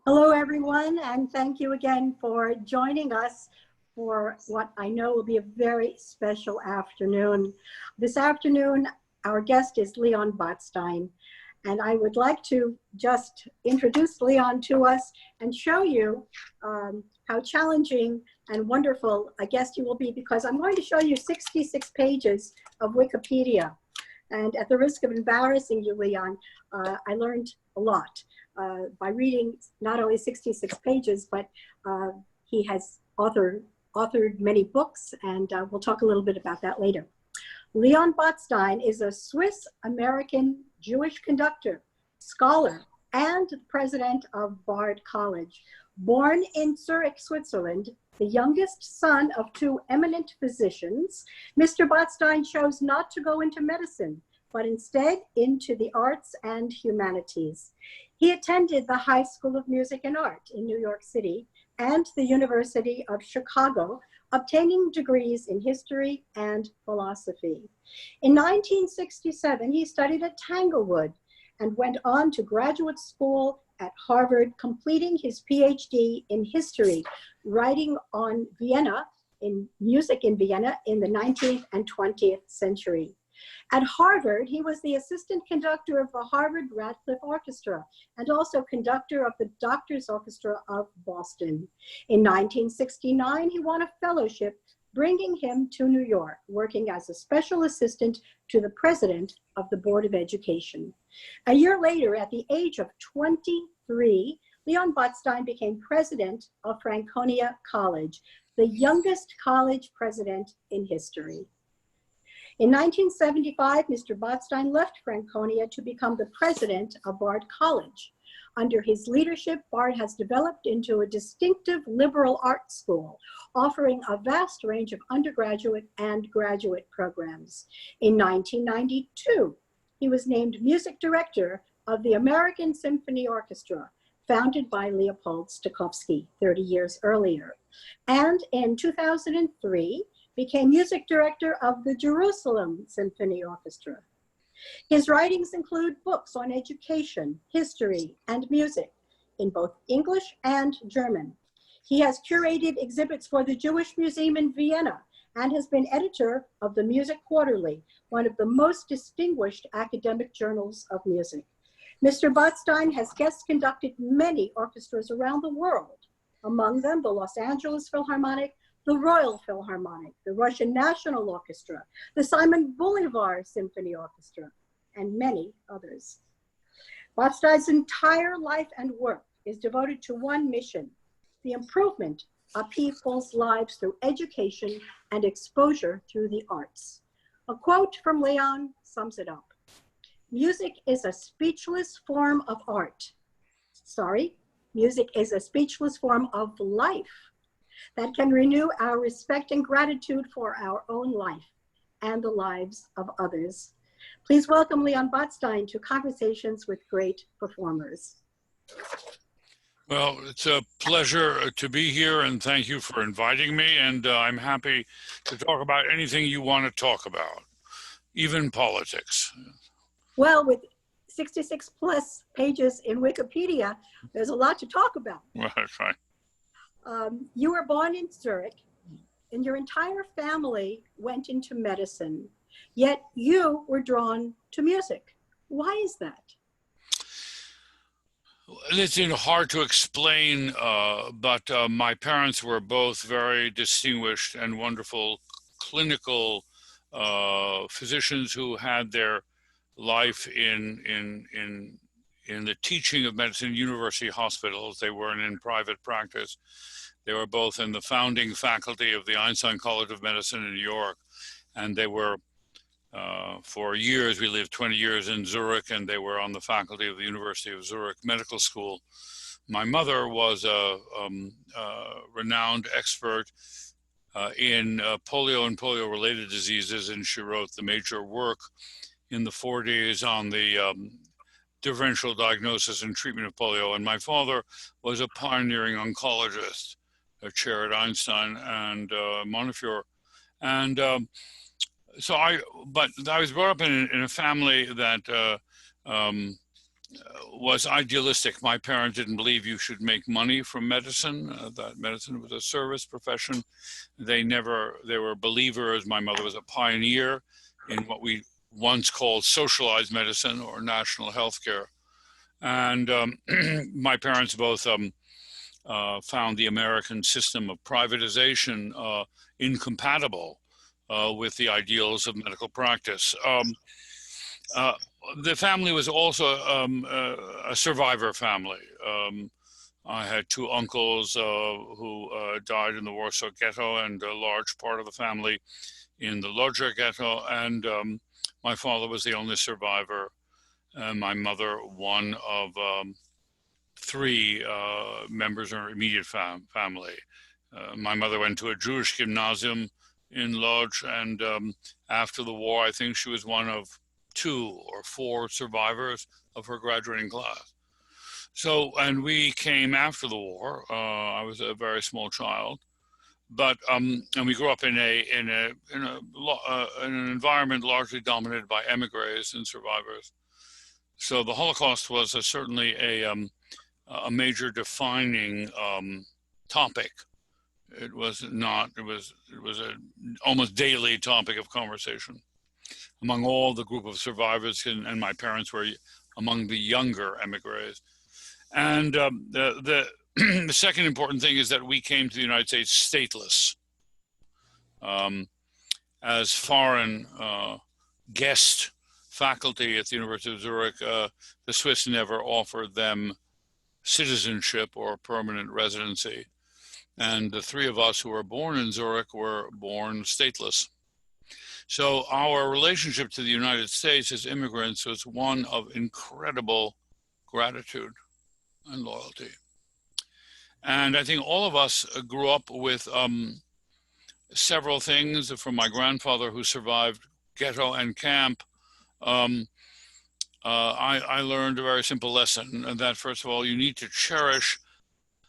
Hello, everyone, and thank you again for joining us for what I know will be a very special afternoon. This afternoon, our guest is Leon Botstein, and I would like to just introduce Leon to us and show you how challenging and wonderful a guest you will be, because I'm going to show you 66 pages of Wikipedia. And at the risk of embarrassing you, Leon, I learned a lot by reading not only 66 pages, but he has authored many books, and we'll talk a little bit about that later. Leon Botstein is a Swiss-American Jewish conductor, scholar, and president of Bard College. Born in Zurich, Switzerland, the youngest son of two eminent physicians, Mr. Botstein chose not to go into medicine, but instead into the arts and humanities. He attended the High School of Music and Art in New York City and the University of Chicago, obtaining degrees in history and philosophy. In 1967, he studied at Tanglewood and went on to graduate school at Harvard, completing his PhD in history, writing on Vienna, in music in Vienna in the 19th and 20th century. At Harvard, he was the assistant conductor of the Harvard Radcliffe Orchestra and also conductor of the Doctors Orchestra of Boston. In 1969, he won a fellowship, bringing him to New York, working as a special assistant to the president of the Board of Education. A year later, at the age of 23, Leon Botstein became president of Franconia College, the youngest college president in history. In 1975, Mr. Botstein left Franconia to become the president of Bard College. Under his leadership, Bard has developed into a distinctive liberal arts school, offering a vast range of undergraduate and graduate programs. In 1992, he was named music director of the American Symphony Orchestra, founded by Leopold Stokowski 30 years earlier. And in 2003, became music director of the Jerusalem Symphony Orchestra. His writings include books on education, history, and music in both English and German. He has curated exhibits for the Jewish Museum in Vienna and has been editor of the Music Quarterly, one of the most distinguished academic journals of music. Mr. Botstein has guest conducted many orchestras around the world, among them the Los Angeles Philharmonic, the Royal Philharmonic, the Russian National Orchestra, the Simon Bolivar Symphony Orchestra, and many others. Botstein's entire life and work is devoted to one mission: the improvement of people's lives through education and exposure through the arts. A quote from Leon sums it up. Music is a speechless form of art. Music is a speechless form of life that can renew our respect and gratitude for our own life and the lives of others. Please welcome Leon Botstein to Conversations with Great Performers. Well, it's a pleasure to be here, and thank you for inviting me. And I'm happy to talk about anything you want to talk about, even politics. Well, with 66 plus pages in Wikipedia, there's a lot to talk about. Right. You were born in Zurich, and your entire family went into medicine, yet you were drawn to music. Why is that? It's hard to explain, but my parents were both very distinguished and wonderful clinical physicians who had their life in the teaching of medicine, university hospitals. They weren't in private practice. They were both in the founding faculty of the Einstein College of Medicine in New York. And they were, for years, we lived 20 years in Zurich, and they were on the faculty of the University of Zurich Medical School. My mother was a renowned expert in polio and polio-related diseases, and she wrote the major work in the 40s on the differential diagnosis and treatment of polio. And my father was a pioneering oncologist, a chair at Einstein and Montefiore. And but I was brought up in a family that was idealistic. My parents didn't believe you should make money from medicine, that medicine was a service profession. They were believers. My mother was a pioneer in what we once called socialized medicine or national health care. And my parents both found the American system of privatization incompatible with the ideals of medical practice. The family was also a survivor family. I had two uncles who died in the Warsaw Ghetto, and a large part of the family in the Lodz Ghetto, and my father was the only survivor, and my mother one of three members of her immediate family. My mother went to a Jewish gymnasium in Lodz, and after the war, I think she was one of 2 or 4 survivors of her graduating class. So, and we came after the war. I was a very small child, but and we grew up in an environment largely dominated by emigres and survivors. So the Holocaust was certainly a major defining topic. It was not. It was an almost daily topic of conversation among all the group of survivors, and my parents were among the younger emigres. And the second important thing is that we came to the United States stateless. As foreign guest faculty at the University of Zurich, the Swiss never offered them citizenship or permanent residency. And the 3 of us who were born in Zurich were born stateless. So our relationship to the United States as immigrants was one of incredible gratitude and loyalty. And I think all of us grew up with several things from my grandfather, who survived ghetto and camp. I learned a very simple lesson, that first of all, you need to cherish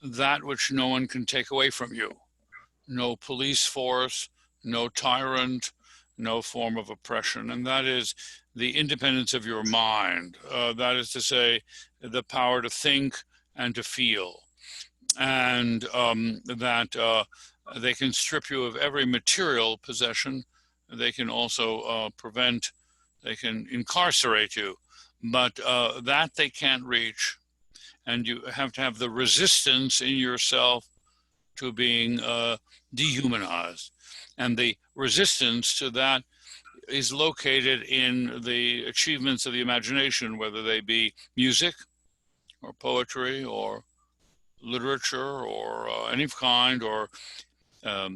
that which no one can take away from you. No police force, no tyrant, no form of oppression, and that is the independence of your mind. That is to say, the power to think and to feel, and that they can strip you of every material possession. They can also they can incarcerate you, but that they can't reach. And you have to have the resistance in yourself to being dehumanized. And the resistance to that is located in the achievements of the imagination, whether they be music or poetry or literature or any kind, or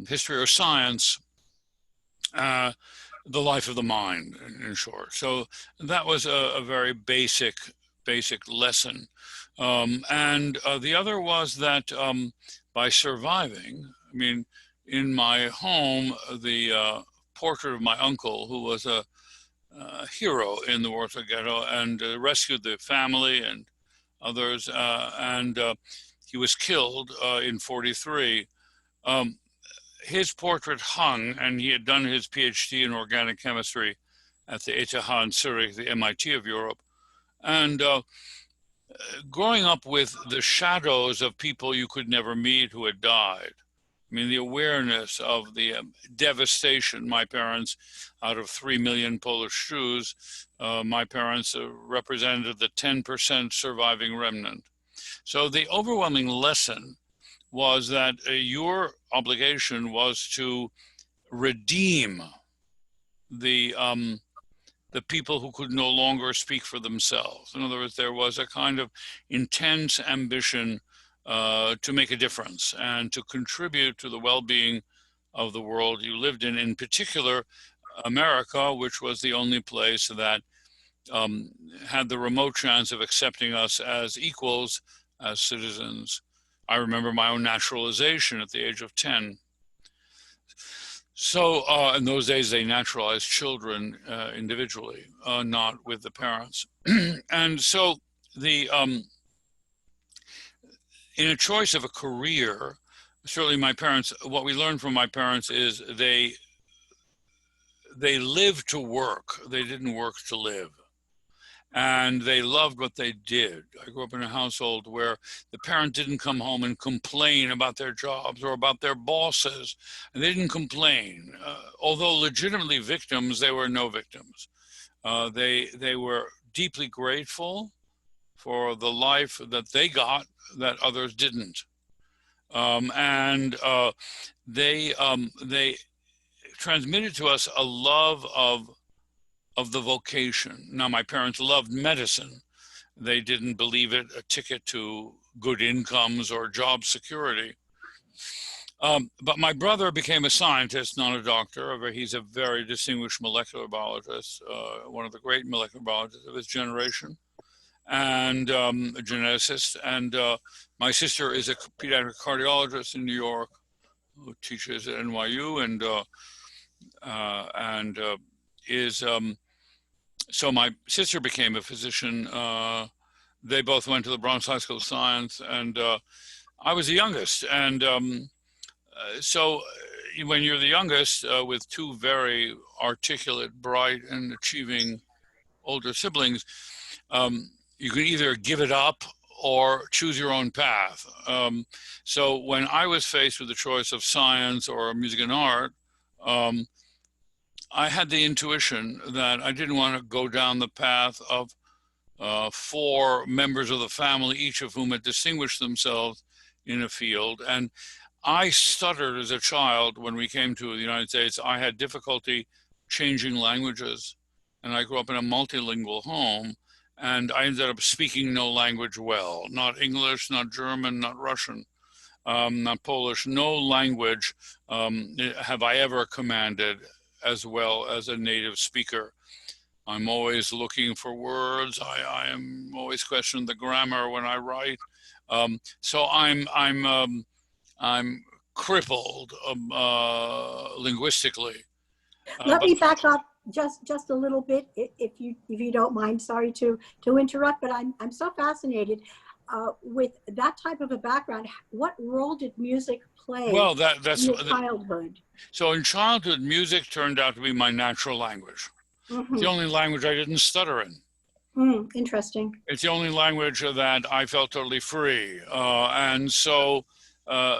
history or science, the life of the mind, in short. So that was a very basic lesson. And the other was that by surviving, I mean, in my home, the portrait of my uncle, who was a hero in the Warsaw Ghetto and rescued the family and others, and he was killed in '43. His portrait hung, and he had done his PhD in organic chemistry at the ETH in Zurich, the MIT of Europe. And growing up with the shadows of people you could never meet who had died, I mean, the awareness of the devastation. My parents, out of 3 million Polish Jews, my parents represented the 10% surviving remnant. So the overwhelming lesson was that your obligation was to redeem the people who could no longer speak for themselves. In other words, there was a kind of intense ambition to make a difference and to contribute to the well-being of the world you lived in particular, America, which was the only place that had the remote chance of accepting us as equals, as citizens. I remember my own naturalization at the age of 10. So in those days, they naturalized children individually, not with the parents. And so the in a choice of a career, certainly my parents, what we learned from my parents is they lived to work. They didn't work to live. and they loved what they did. I grew up in a household where the parent didn't come home and complain about their jobs or about their bosses. And they didn't complain. Although legitimately victims, they were no victims. They were deeply grateful for the life that they got that others didn't. They transmitted to us a love of the vocation. Now, my parents loved medicine. They didn't believe it a ticket to good incomes or job security. But my brother became a scientist, not a doctor. He's a very distinguished molecular biologist, one of the great molecular biologists of his generation, and a geneticist. And my sister is a pediatric cardiologist in New York who teaches at NYU so my sister became a physician. They both went to the Bronx High School of Science, and I was the youngest. And so when you're the youngest with two very articulate, bright, and achieving older siblings, you can either give it up or choose your own path. So when I was faced with the choice of science or music and art, I had the intuition that I didn't want to go down the path of four members of the family, each of whom had distinguished themselves in a field. And I stuttered as a child when we came to the United States. I had difficulty changing languages, and I grew up in a multilingual home, and I ended up speaking no language well, not English, not German, not Russian, not Polish, no language have I ever commanded as well as a native speaker. I'm always looking for words. I am always questioning the grammar when I write. So I'm crippled linguistically. Let me back up just a little bit, if you don't mind. Sorry to interrupt, but I'm so fascinated with that type of a background. What role did music play that's in your childhood? So in childhood, music turned out to be my natural language. Mm-hmm. It's the only language I didn't stutter in. Interesting. It's the only language that I felt totally free. And so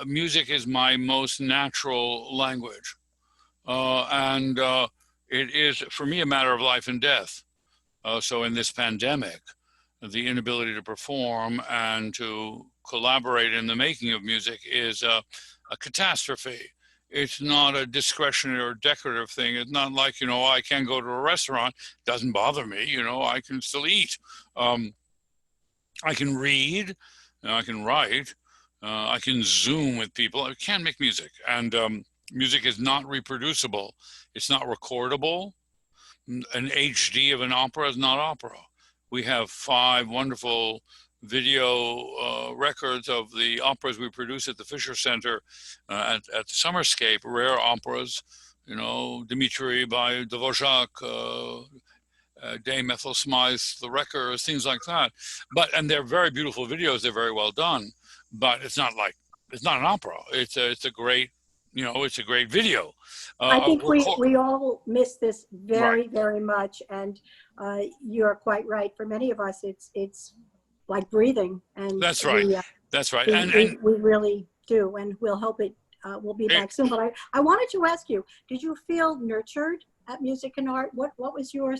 music is my most natural language. It is, for me, a matter of life and death. So in this pandemic, the inability to perform and to collaborate in the making of music is a catastrophe. It's not a discretionary or decorative thing. It's not like, I can't go to a restaurant. Doesn't bother me. I can still eat. I can read. I can write. I can Zoom with people. I can't make music. And music is not reproducible. It's not recordable. An HD of an opera is not opera. We have 5 wonderful video records of the operas we produce at the Fisher Center at the Summerscape, rare operas, Dimitri by Dvorak, Dame Ethel Smythe, The Wreckers, things like that. And they're very beautiful videos. They're very well done, but it's not an opera. It's a great, it's a great video. I think we all miss this very, very much. And you're quite right. For many of us, it's like breathing. And that's right. That's right. We really do. And we'll hope we'll be back soon. But I wanted to ask you, did you feel nurtured at music and art? What was your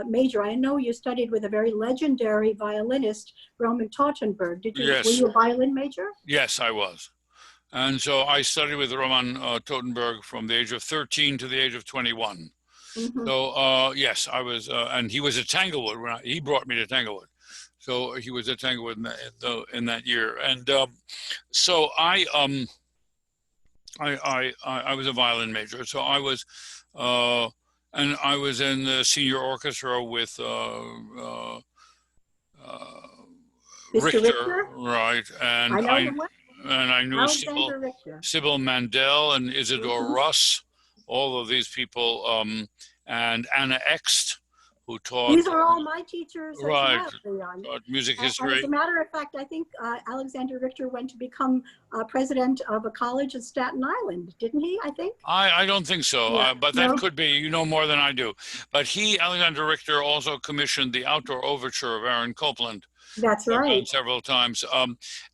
major? I know you studied with a very legendary violinist, Roman Tautenberg. Yes. Were you a violin major? Yes, I was. And so I studied with Roman Tautenberg from the age of 13 to the age of 21. Mm-hmm. So yes, I was, and he was at Tanglewood when he brought me to Tanglewood. So he was at Tanglewood in that year, and so I was a violin major. So I was, and I was in the senior orchestra with Richter, right? And I knew Sybil Mandel and Isidore Russ, all of these people, and Anna Ext, who taught, These are all my teachers as right, well, Leon. taught music And as history. a matter of fact, I think Alexander Richter went to become president of a college in Staten Island, didn't he, I think? I don't think so, Yeah, but that no, could be. You know more than I do. But he, Alexander Richter, also commissioned the outdoor overture of Aaron Copland that's right. several times.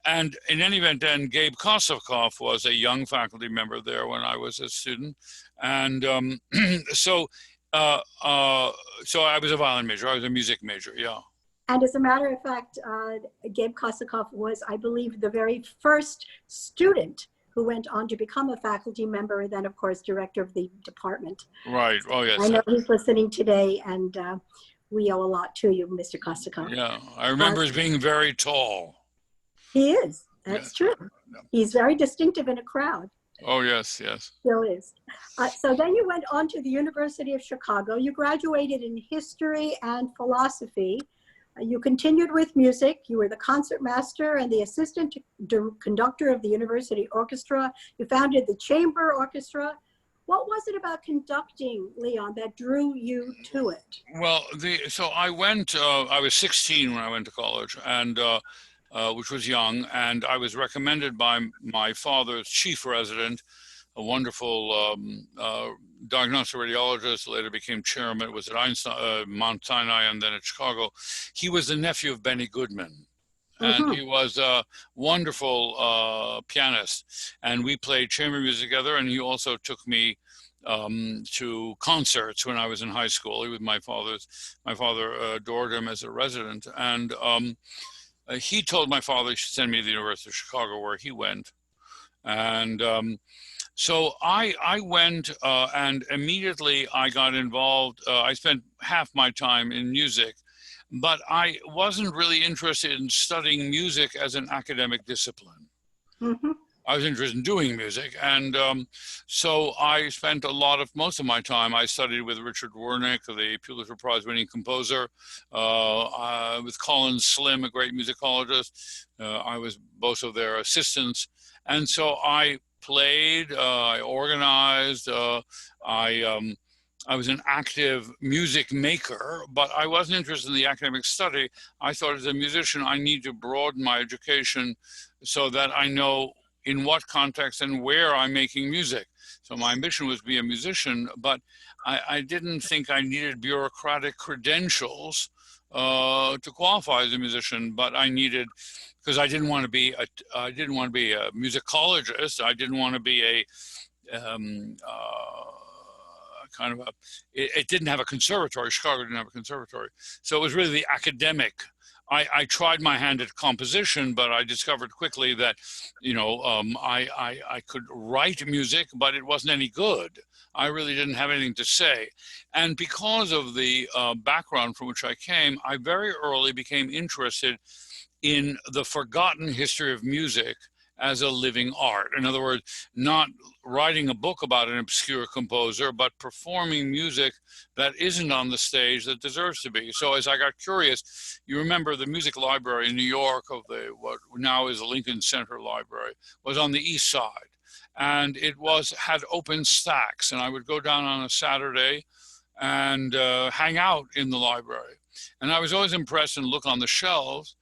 And in any event, then Gabe Kossokoff was a young faculty member there when I was a student. And so, so I was a violin major. I was a music major, yeah. And as a matter of fact, Gabe Kossokoff was, I believe, the very first student who went on to become a faculty member, and then, of course, director of the department. Right. Oh, yes. I know he's listening today, and we owe a lot to you, Mr. Kossokoff. Yeah, I remember as being very tall. He is. That's true. Yeah. He's very distinctive in a crowd. Oh, yes, yes. Still is. So then you went on to the University of Chicago. You graduated in history and philosophy. You continued with music. You were the concertmaster and the assistant conductor of the university orchestra. You founded the chamber orchestra. What was it about conducting, Leon, that drew you to it? Well, so I went, I was 16 when I went to college, and which was young, and I was recommended by my father's chief resident, a wonderful diagnostic radiologist, later became chairman, was at Einstein, Mount Sinai, and then at Chicago. He was the nephew of Benny Goodman. And he was a wonderful pianist, and we played chamber music together. And he also took me to concerts when I was in high school. He was my father adored him as a resident, and he told my father he should send me to the University of Chicago, where he went. And so I went, and immediately I got involved. I spent half my time in music, but I wasn't really interested in studying music as an academic discipline. I was interested in doing music. And so I spent most of my time, I studied with Richard Wernick, the Pulitzer Prize winning composer, with Colin Slim, a great musicologist. I was both of their assistants. And so I played, I organized, I was an active music maker, but I wasn't interested in the academic study. I thought as a musician, I need to broaden my education so that I know in what context and where I'm making music. So my ambition was to be a musician, but I didn't think I needed bureaucratic credentials to qualify as a musician, but I needed, because I didn't want to be a musicologist. I didn't want to be a it didn't have a conservatory. Chicago didn't have a conservatory. So it was really the academic. I tried my hand at composition, but I discovered quickly that, I could write music, but it wasn't any good. I really didn't have anything to say. And because of the background from which I came, I very early became interested in the forgotten history of music as a living art. In other words, not writing a book about an obscure composer, but performing music that isn't on the stage that deserves to be. So as I got curious, you remember the music library in New York of what now is the Lincoln Center Library was on the East Side. And it had open stacks, and I would go down on a Saturday and hang out in the library. And I was always impressed and look on the shelves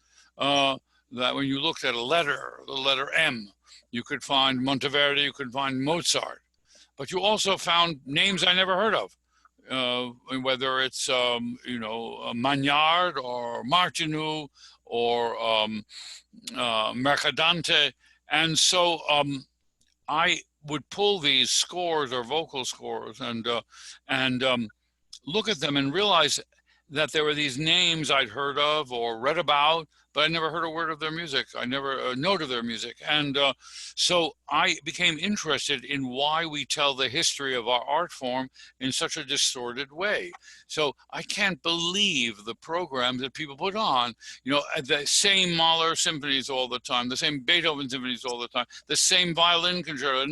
that when you looked at the letter M, you could find Monteverdi, you could find Mozart, but you also found names I never heard of, whether it's Magnard or Martineau or Mercadante. And so I would pull these scores or vocal scores and look at them and realize that there were these names I'd heard of or read about, but I never heard a word of their music. I never a note of their music. And so I became interested in why we tell the history of our art form in such a distorted way. So I can't believe the programs that people put on, the same Mahler symphonies all the time, the same Beethoven symphonies all the time, the same violin concerto,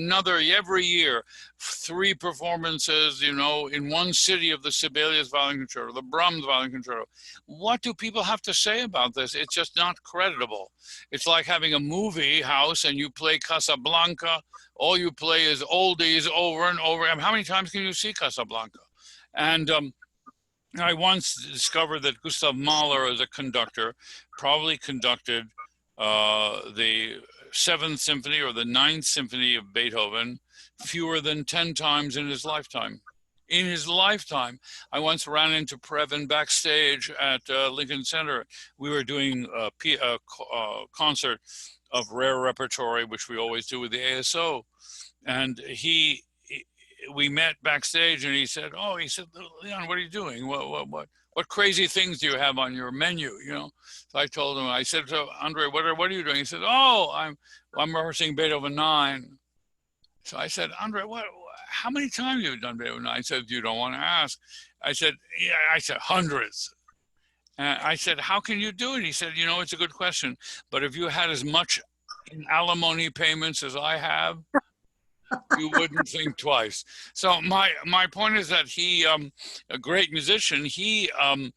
every year, 3 performances, in one city of the Sibelius violin concerto, the Brahms violin concerto. What do people have to say about this? It's just not creditable. It's like having a movie house and you play Casablanca. All you play is oldies over and over. How many times can you see Casablanca? And I once discovered that Gustav Mahler, as a conductor, probably conducted the Seventh Symphony or the Ninth Symphony of Beethoven fewer than 10 times in his lifetime. In his lifetime. I once ran into Previn backstage at Lincoln Center. We were doing a concert of rare repertory, which we always do with the ASO. And we met backstage, and he said, "Leon, what are you doing? What crazy things do you have on your menu?" You know. So I told him. I said to Andre, "What are you doing?" He said, "Oh, I'm rehearsing Beethoven 9." So I said, "Andre, how many times have you done Beethoven 9?" I said, "You don't want to ask." I said, "Yeah." I said, "Hundreds." And I said, "How can you do it?" He said, "It's a good question, but if you had as much in alimony payments as I have, you wouldn't think twice." So my point is that he, a great musician, he, the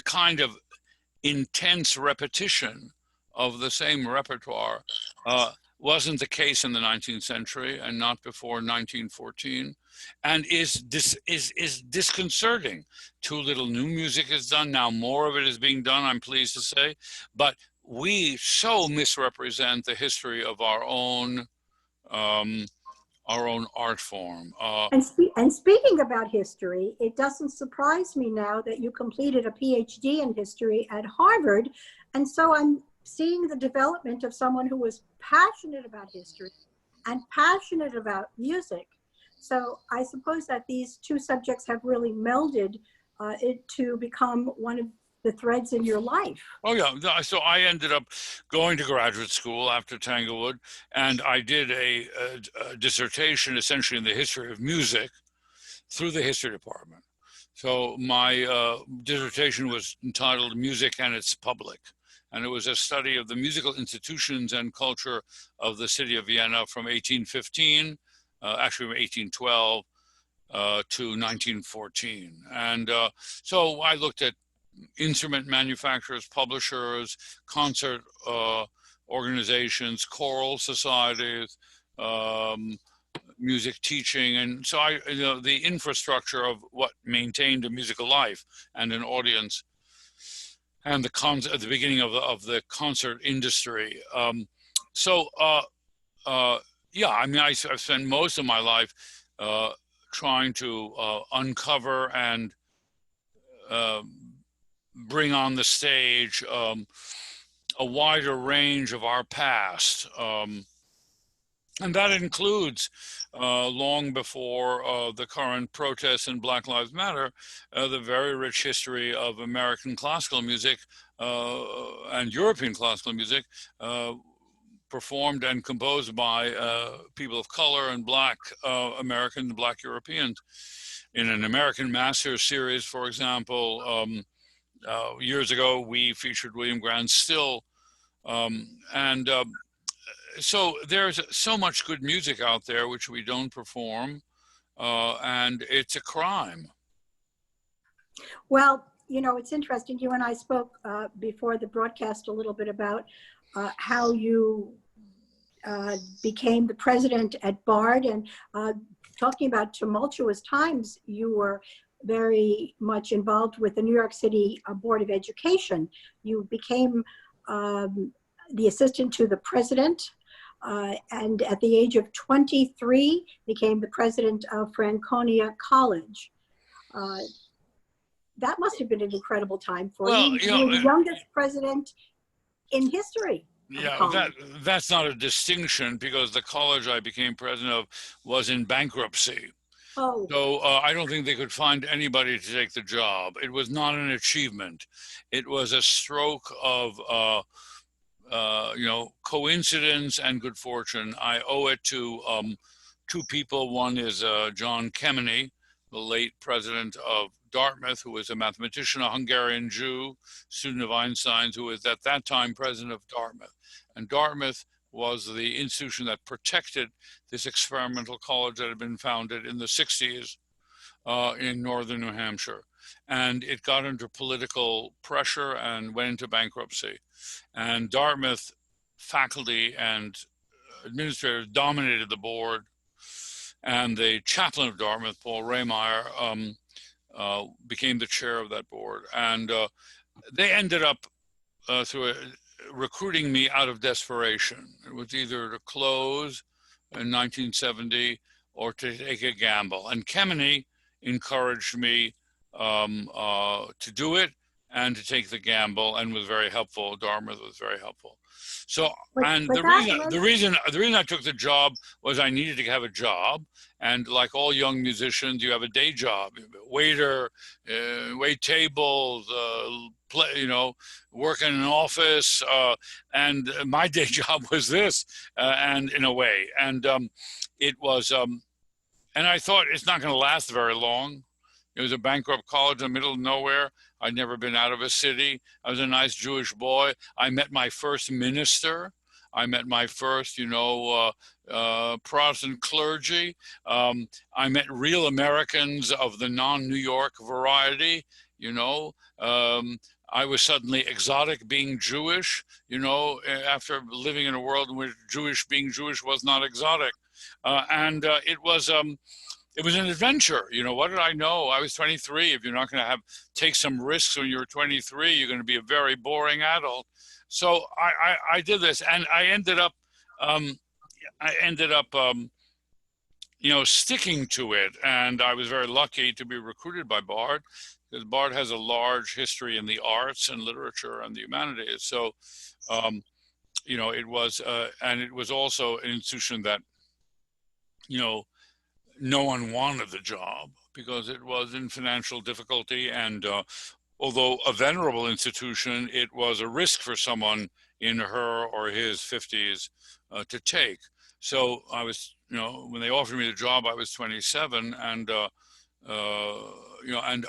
kind of intense repetition of the same repertoire wasn't the case in the 19th century and not before 1914, and is disconcerting. Too little new music is done. Now more of it is being done, I'm pleased to say, but we so misrepresent the history of our own art form. And speaking about history, it doesn't surprise me now that you completed a PhD in history at Harvard. And so I'm seeing the development of someone who was passionate about history and passionate about music. So I suppose that these two subjects have really melded to become one of the threads in your life. Oh yeah, so I ended up going to graduate school after Tanglewood, and I did a dissertation essentially in the history of music through the history department. So my dissertation was entitled "Music and Its Public," and it was a study of the musical institutions and culture of the city of Vienna from 1815, actually from 1812 to 1914. And so I looked at instrument manufacturers, publishers, concert organizations, choral societies, music teaching, and so the infrastructure of what maintained a musical life and an audience, and at the beginning of the concert industry. Yeah, I mean, I've spent most of my life trying to uncover and bring on the stage a wider range of our past. And that includes, long before the current protests in Black Lives Matter, the very rich history of American classical music and European classical music performed and composed by people of color and Black American, Black Europeans. In an American Masters series, for example, years ago, we featured William Grant Still. So there's so much good music out there which we don't perform, and it's a crime. Well, it's interesting. You and I spoke before the broadcast a little bit about how you became the president at BARD, and talking about tumultuous times, you were very much involved with the New York City Board of Education. You became the assistant to the president, and at the age of 23, became the president of Franconia College. That must have been an incredible time for you. You were the youngest president in history. Yeah, that's not a distinction, because the college I became president of was in bankruptcy. Oh. So I don't think they could find anybody to take the job. It was not an achievement. It was a stroke of coincidence and good fortune. I owe it to two people. One is John Kemeny, the late president of Dartmouth, who was a mathematician, a Hungarian Jew, student of Einstein's, who was at that time president of Dartmouth. And Dartmouth was the institution that protected this experimental college that had been founded in the 60s in northern New Hampshire. And it got under political pressure and went into bankruptcy. And Dartmouth faculty and administrators dominated the board. And the chaplain of Dartmouth, Paul Rehmeyer, became the chair of that board. And they ended up recruiting me out of desperation. It was either to close in 1970 or to take a gamble. And Kemeny encouraged me to do it and to take the gamble, and was very helpful. Dartmouth was very helpful. So, and the reason I took the job was I needed to have a job. And like all young musicians, you have a day job, waiter, wait tables, work in an office. And my day job was this, and in a way, and it was, and I thought it's not going to last very long. It was a bankrupt college in the middle of nowhere. I'd never been out of a city. I was a nice Jewish boy. I met my first minister. I met my first, Protestant clergy. I met real Americans of the non-New York variety, I was suddenly exotic being Jewish, after living in a world in which being Jewish was not exotic. And it was an adventure. What did I know? I was 23. If you're not going to take some risks when you're 23, you're going to be a very boring adult. So I did this, and I ended up sticking to it. And I was very lucky to be recruited by Bard, because Bard has a large history in the arts and literature and the humanities. So, it was, and it was also an institution that, no one wanted the job because it was in financial difficulty. And although a venerable institution, it was a risk for someone in her or his 50s to take. So I was, when they offered me the job, I was 27, and and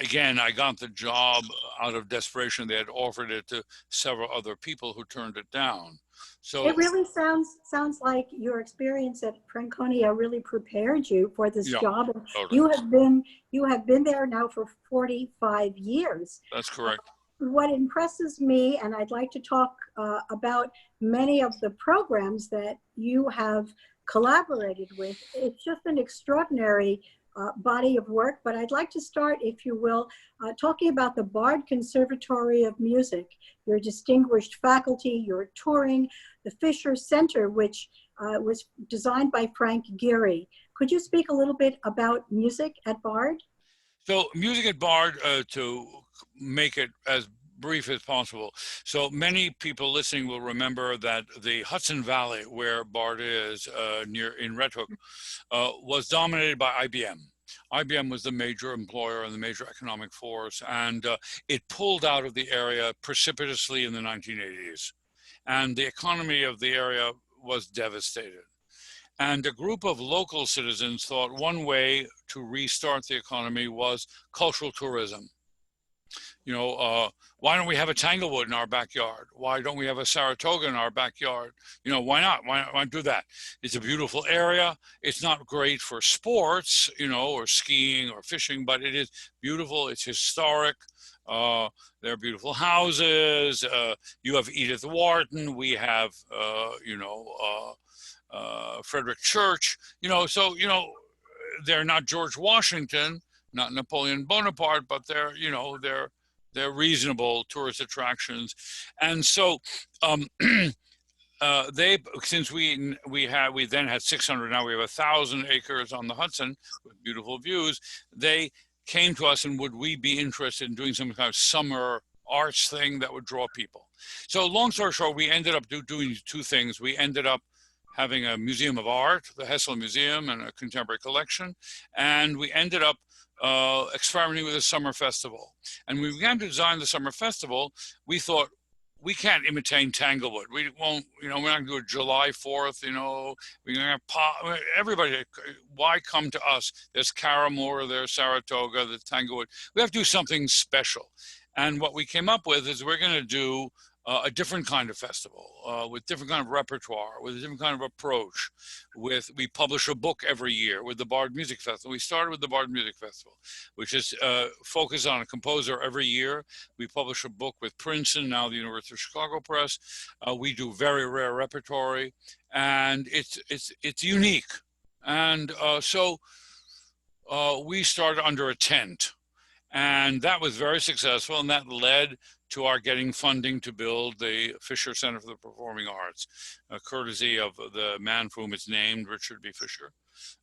again, I got the job out of desperation. They had offered it to several other people who turned it down. So it really sounds like your experience at Franconia really prepared you for this job. And totally. You have been there now for 45 years. That's correct. What impresses me, and I'd like to talk about many of the programs that you have collaborated with. It's just an extraordinary body of work, but I'd like to start, if you will, talking about the Bard Conservatory of Music, your distinguished faculty, your touring, the Fisher Center, which was designed by Frank Gehry. Could you speak a little bit about music at Bard? So music at Bard, to make it as brief as possible. So many people listening will remember that the Hudson Valley, where Bard is, in Red Hook, was dominated by IBM. IBM was the major employer and the major economic force, and it pulled out of the area precipitously in the 1980s. And the economy of the area was devastated. And a group of local citizens thought one way to restart the economy was cultural tourism. Why don't we have a Tanglewood in our backyard? Why don't we have a Saratoga in our backyard? Why not? Why not do that? It's a beautiful area. It's not great for sports, or skiing or fishing, but it is beautiful. It's historic. There are beautiful houses. You have Edith Wharton. We have, Frederick Church. They're not George Washington, not Napoleon Bonaparte, but they're reasonable tourist attractions. And so since we then had 600, now we have 1,000 acres on the Hudson with beautiful views, they came to us and would we be interested in doing some kind of summer arts thing that would draw people. So long story short, we ended up doing two things. We ended up having a museum of art, the Hessel Museum, and a contemporary collection. And we ended up experimenting with a summer festival. And when we began to design the summer festival, we thought, we can't imitate Tanglewood. We won't, we're not going to do it July 4th, we're going to have everybody, why come to us? There's Caramore, there's Saratoga, there's Tanglewood. We have to do something special. And what we came up with is we're going to do a different kind of festival, with different kind of repertoire, with a different kind of approach. We publish a book every year with the Bard Music Festival. We started with the Bard Music Festival, which is focused on a composer every year. We publish a book with Princeton, now the University of Chicago Press. We do very rare repertory, and it's unique. And we started under a tent, and that was very successful, and that led to our getting funding to build the Fisher Center for the Performing Arts, courtesy of the man for whom it's named, Richard B. Fisher,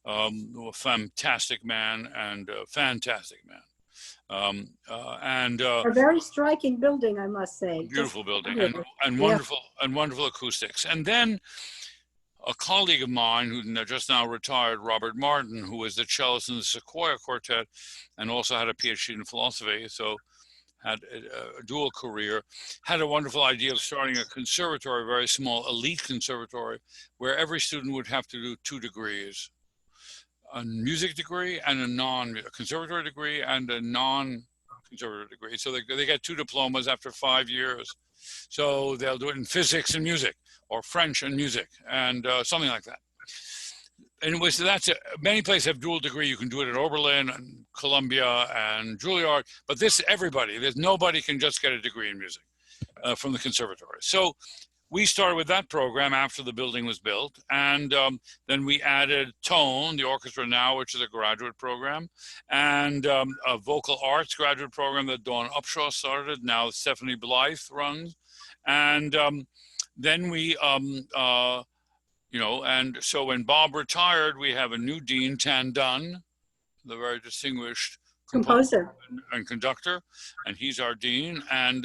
a fantastic man and a fantastic man. A very striking building, I must A say. beautiful building Fabulous. and Yeah. wonderful acoustics. And then a colleague of mine who just now retired, Robert Martin, who was the cellist in the Sequoia Quartet and also had a PhD in philosophy, so had a dual career, had a wonderful idea of starting a conservatory, a very small elite conservatory, where every student would have to do 2 degrees, a music degree and a conservatory degree and a non-conservatory degree. So they get 2 diplomas after 5 years. So they'll do it in physics and music, or French and music, and something like that. Anyway, so many places have dual degree. You can do it at Oberlin and Columbia and Juilliard, but nobody can just get a degree in music from the conservatory. So we started with that program after the building was built, and then we added tone, the orchestra now, which is a graduate program, and a vocal arts graduate program that Dawn Upshaw started, now Stephanie Blythe runs, and then we, and so when Bob retired, we have a new dean, Tan Dunn, the very distinguished Composer and conductor, and he's our dean, and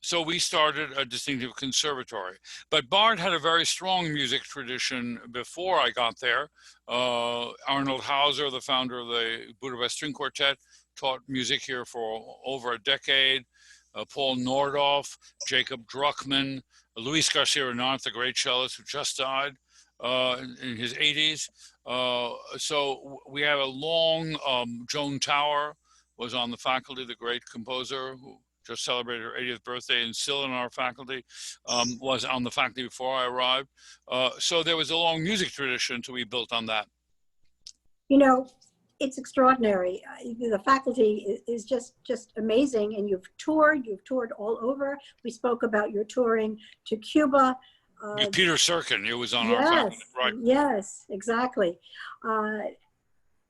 so we started a distinctive conservatory. But Bard had a very strong music tradition before I got there. Arnold Hauser, the founder of the Budapest String Quartet, taught music here for over a decade. Paul Nordhoff, Jacob Druckmann, Luis Garcia-Renart, the great cellist who just died in his 80s. So we have a long, Joan Tower was on the faculty, the great composer who just celebrated her 80th birthday and still in our faculty, was on the faculty before I arrived. So there was a long music tradition, so we built on that. It's extraordinary. The faculty is just amazing, and you've toured our over. We spoke about your touring to Cuba. Peter Serkin, he was on our faculty, right? Yes, exactly.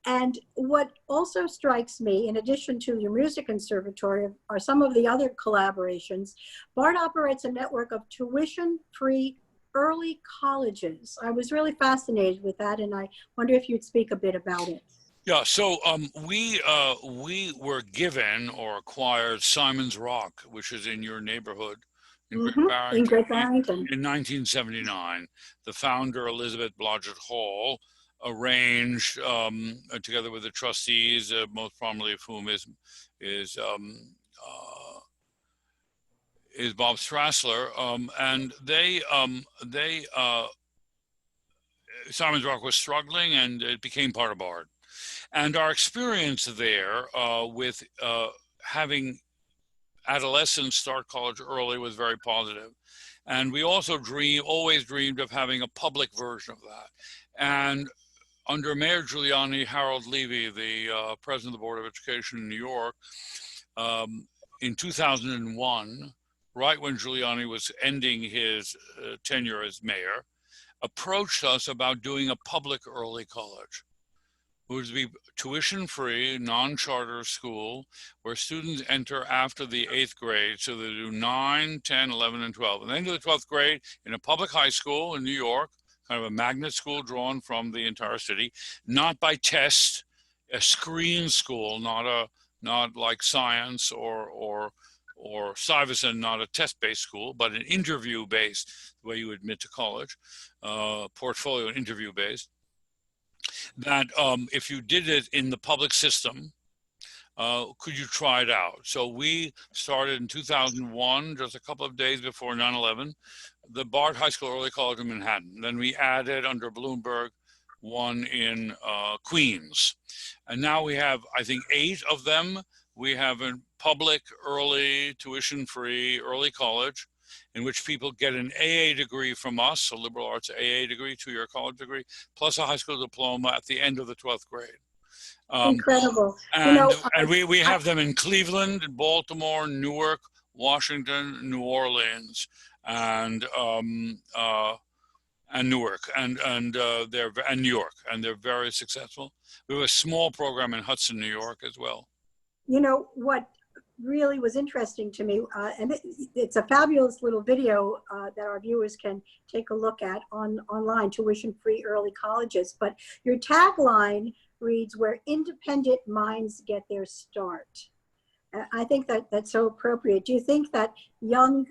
And what also strikes me, in addition to your music conservatory, are some of the other collaborations. Bard operates a network of tuition-free early colleges. I was really fascinated with that, and I wonder if you'd speak a bit about it. Yeah, so we were given or acquired Simon's Rock, which is in your neighborhood, in Great Barrington, in 1979. The founder, Elizabeth Blodgett Hall, arranged, together with the trustees, most prominently of whom is Bob Strassler, and Simon's Rock was struggling, and it became part of Bard. And our experience there with having adolescents start college early was very positive. And we also always dreamed of having a public version of that. And under Mayor Giuliani, Harold Levy, the president of the Board of Education in New York, in 2001, right when Giuliani was ending his tenure as mayor, approached us about doing a public early college. It would be tuition-free, non-charter school where students enter after the 8th grade. So they do 9, 10, 11, and 12. And then to the 12th grade in a public high school in New York, kind of a magnet school drawn from the entire city, not by test, a screen school, not like science or Stuyvesant, not a test-based school, but an interview-based, the way you admit to college, portfolio and interview-based. That if you did it in the public system, could you try it out? So we started in 2001, just a couple of days before 9/11, the Bard High School Early College in Manhattan. Then we added under Bloomberg one in Queens. And now we have, I think, 8 of them. We have a public early tuition-free early college in which people get an AA degree from us, a liberal arts AA degree, 2-year college degree, plus a high school diploma at the end of the 12th grade. Incredible. And we have them in Cleveland, Baltimore, Newark, Washington, New Orleans, and and Newark, and New York, and they're very successful. We have a small program in Hudson, New York, as well. You know what really was interesting to me, and it's a fabulous little video that our viewers can take a look at online, tuition-free early colleges. But your tagline reads, "Where independent minds get their start." I think that that's so appropriate. Do you think that young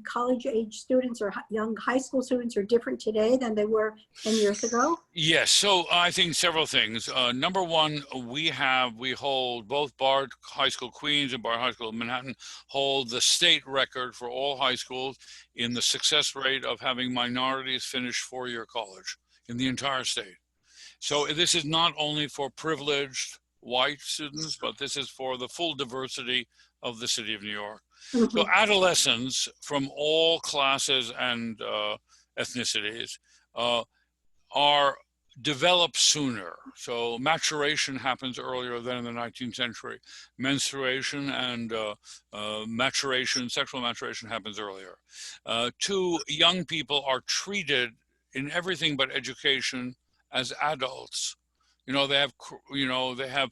college-age students or young high school students are different today than they were 10 years ago? Yes, so I think several things. Number one, we hold both Bard High School Queens and Bard High School Manhattan hold the state record for all high schools in the success rate of having minorities finish four-year college in the entire state. So this is not only for privileged white students, but this is for the full diversity of the city of New York. Mm-hmm. So adolescents from all classes and ethnicities are developed sooner. So maturation happens earlier than in the 19th century. Menstruation and sexual maturation happens earlier. Two, young people are treated in everything but education as adults. They have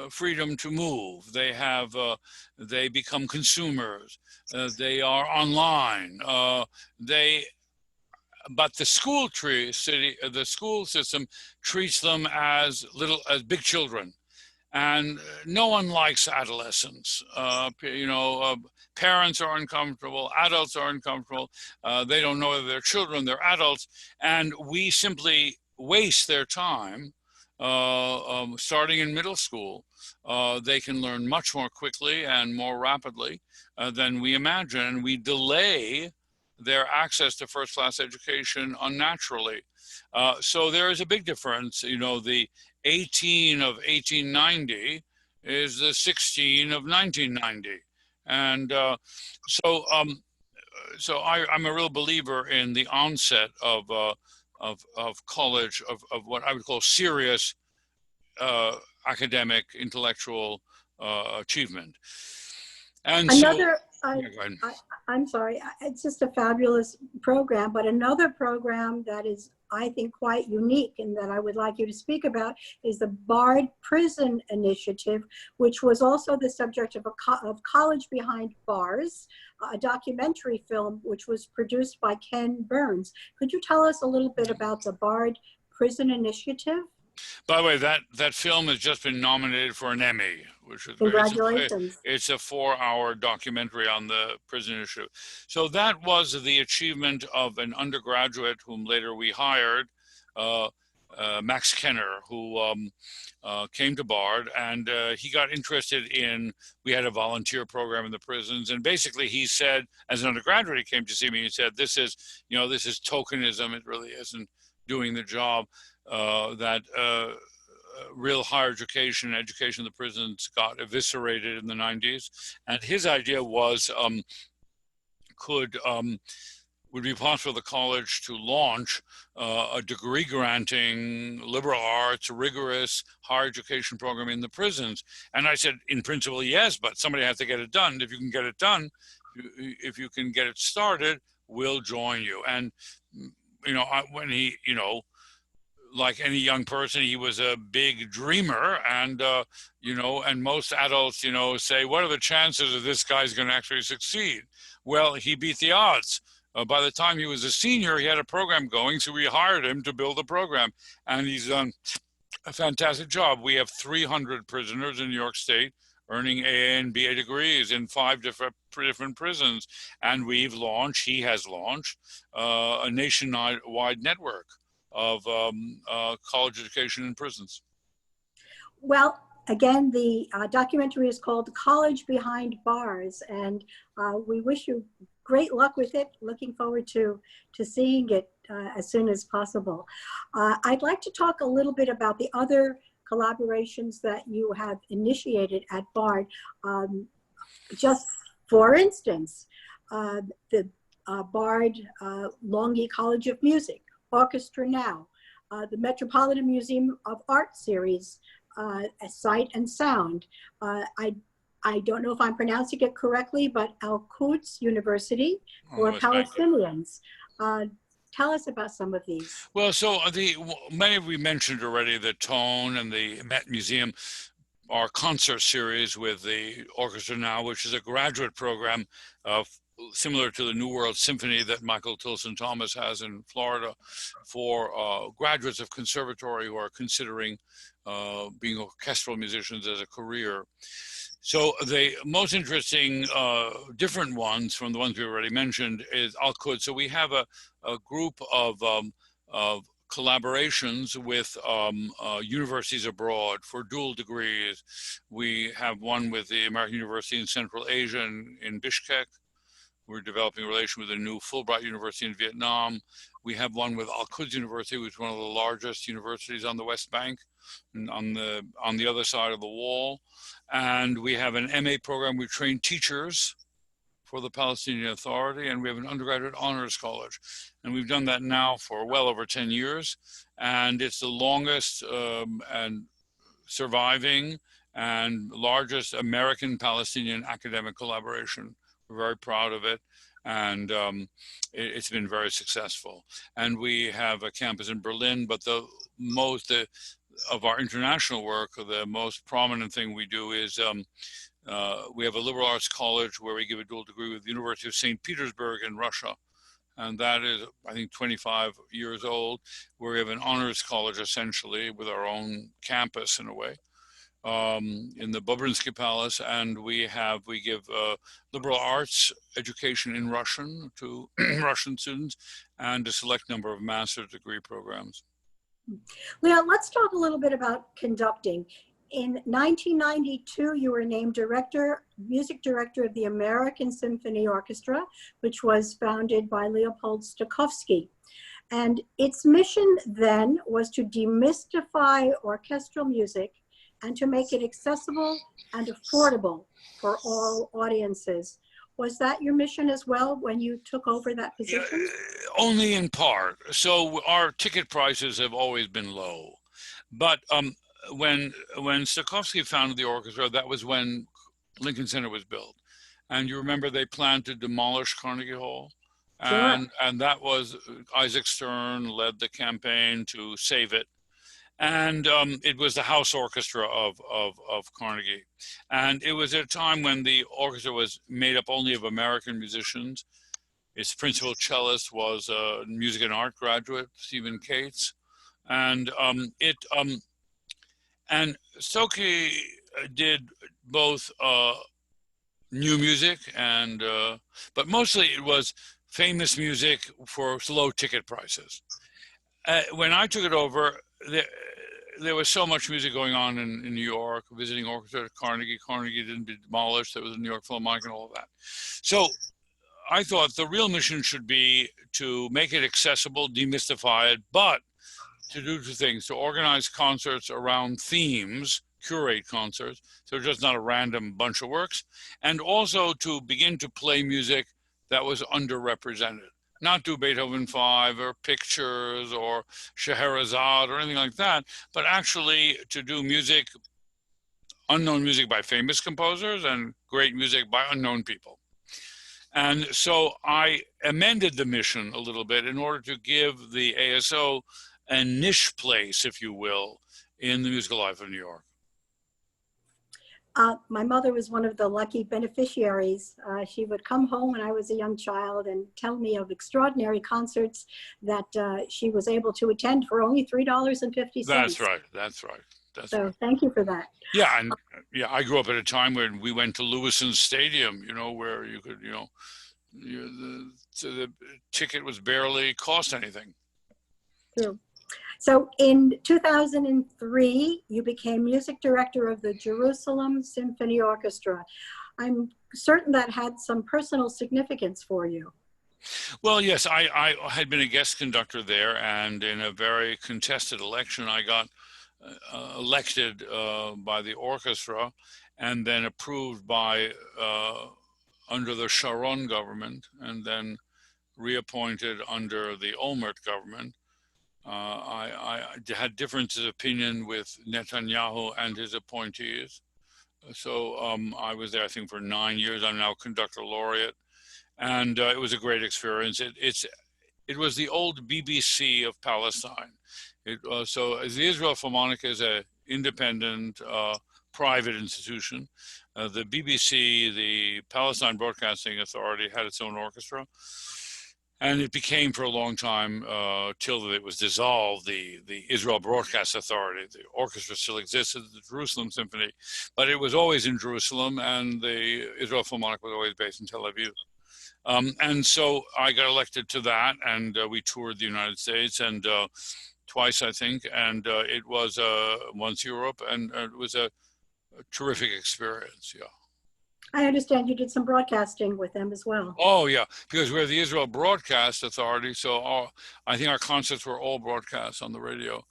freedom to move. They become consumers. They are online. But the school system treats them as big children, and no one likes adolescents. Parents are uncomfortable. Adults are uncomfortable. They don't know whether they're children, they're adults, and we simply waste their time. Starting in middle school, they can learn much more quickly and more rapidly than we imagine. We delay their access to first-class education unnaturally. So there is a big difference. The 18 of 1890 is the 16 of 1990. And so I'm a real believer in the onset of college, of what I would call serious academic, intellectual achievement. And I'm sorry, it's just a fabulous program, but another program that is, I think, quite unique and that I would like you to speak about is the Bard Prison Initiative, which was also the subject of College Behind Bars, a documentary film which was produced by Ken Burns. Could you tell us a little bit about the Bard Prison Initiative? By the way, that film has just been nominated for an Emmy, which is congratulations. It's a 4-hour documentary on the prison issue. So that was the achievement of an undergraduate whom later we hired, Max Kenner, who came to Bard, and he got interested we had a volunteer program in the prisons, and basically he said, as an undergraduate, he came to see me, he said, this is tokenism, it really isn't doing the job. That real higher education in the prisons got eviscerated in the 90s. And his idea was, would be possible for the college to launch a degree granting, liberal arts, rigorous higher education program in the prisons. And I said, in principle, yes, but somebody has to get it done. If you can get it done, if you can get it started, we'll join you. And, when he, like any young person, he was a big dreamer, and and most adults, say, what are the chances of this guy's going to actually succeed? Well, he beat the odds. By the time he was a senior, he had a program going, so we hired him to build the program, and he's done a fantastic job. We have 300 prisoners in New York State earning AA and BA degrees in 5 different prisons, and he has launched a nationwide network of college education in prisons. Well, again, the documentary is called College Behind Bars, and we wish you great luck with it. Looking forward to seeing it as soon as possible. I'd like to talk a little bit about the other collaborations that you have initiated at Bard. Just for instance, the Bard Longy College of Music, Orchestra Now, the Metropolitan Museum of Art series, Sight and Sound. I don't know if I'm pronouncing it correctly, but Al-Quds University, or Palestinians. Tell us about some of these. Well, so many we mentioned already, the Tone and the Met Museum, our concert series with the orchestra now, which is a graduate program similar to the New World Symphony that Michael Tilson Thomas has in Florida for graduates of conservatory who are considering being orchestral musicians as a career. So the most interesting different ones from the ones we already mentioned is Al-Quds. So we have a group of collaborations with universities abroad for dual degrees. We have one with the American University in Central Asia in Bishkek. We're developing a relation with a new Fulbright University in Vietnam. We have one with Al-Quds University, which is one of the largest universities on the West Bank, and on the other side of the wall. And we have an MA program. We train teachers for the Palestinian Authority, and we have an undergraduate honors college. And we've done that now for well over 10 years. And it's the longest and surviving and largest American-Palestinian academic collaboration. We're very proud of it, and it's been very successful. And we have a campus in Berlin, but of our international work, the most prominent thing we do is we have a liberal arts college where we give a dual degree with the University of St. Petersburg in Russia. And that is, I think, 25 years old, where we have an honors college, essentially, with our own campus in a way, in the Bobrinsky Palace. And we give liberal arts education in Russian to Russian students, and a select number of master's degree programs. Leon, let's talk a little bit about conducting. In 1992, you were named music director of the American Symphony Orchestra, which was founded by Leopold Stokowski. And its mission then was to demystify orchestral music and to make it accessible and affordable for all audiences. Was that your mission as well when you took over that position? Yeah, only in part. So our ticket prices have always been low. But when Stokowski founded the orchestra, that was when Lincoln Center was built. And you remember they planned to demolish Carnegie Hall? Sure. And that was Isaac Stern led the campaign to save it. And it was the house orchestra of Carnegie. And it was at a time when the orchestra was made up only of American musicians. Its principal cellist was a music and art graduate, Stephen Cates. And and Stokey did both new music and, but mostly it was famous music for low ticket prices. When I took it over, there was so much music going on in New York, visiting orchestra at Carnegie. Carnegie didn't be demolished. There was a New York Philharmonic and all of that. So I thought the real mission should be to make it accessible, demystify it, but to do two things: to organize concerts around themes, curate concerts, so just not a random bunch of works, and also to begin to play music that was underrepresented. Not do Beethoven 5 or Pictures or Scheherazade or anything like that, but actually to do music, unknown music by famous composers and great music by unknown people. And so I amended the mission a little bit in order to give the ASO a niche place, if you will, in the musical life of New York. My mother was one of the lucky beneficiaries. She would come home when I was a young child and tell me of extraordinary concerts that she was able to attend for only $3.50. That's right. That's right. That's so right. Thank you for that. Yeah, and I grew up at a time when we went to Lewison's Stadium, where you could, the ticket was barely cost anything. True. So in 2003, you became music director of the Jerusalem Symphony Orchestra. I'm certain that had some personal significance for you. Well, yes, I had been a guest conductor there, and in a very contested election, I got elected by the orchestra and then approved by under the Sharon government, and then reappointed under the Olmert government. I had differences of opinion with Netanyahu and his appointees. So I was there, I think, for 9 years. I'm now conductor laureate. And it was a great experience. it was the old BBC of Palestine. So the Israel Philharmonic is an independent, private institution. The BBC, the Palestine Broadcasting Authority, had its own orchestra. And it became for a long time, till it was dissolved, the Israel Broadcast Authority. The orchestra still existed, the Jerusalem Symphony, but it was always in Jerusalem, and the Israel Philharmonic was always based in Tel Aviv. And so I got elected to that, and we toured the United States, and twice, I think, and it was once Europe, and it was a terrific experience, yeah. I understand you did some broadcasting with them as well. Oh, yeah, because we're the Israel Broadcast Authority, so I think our concerts were all broadcast on the radio.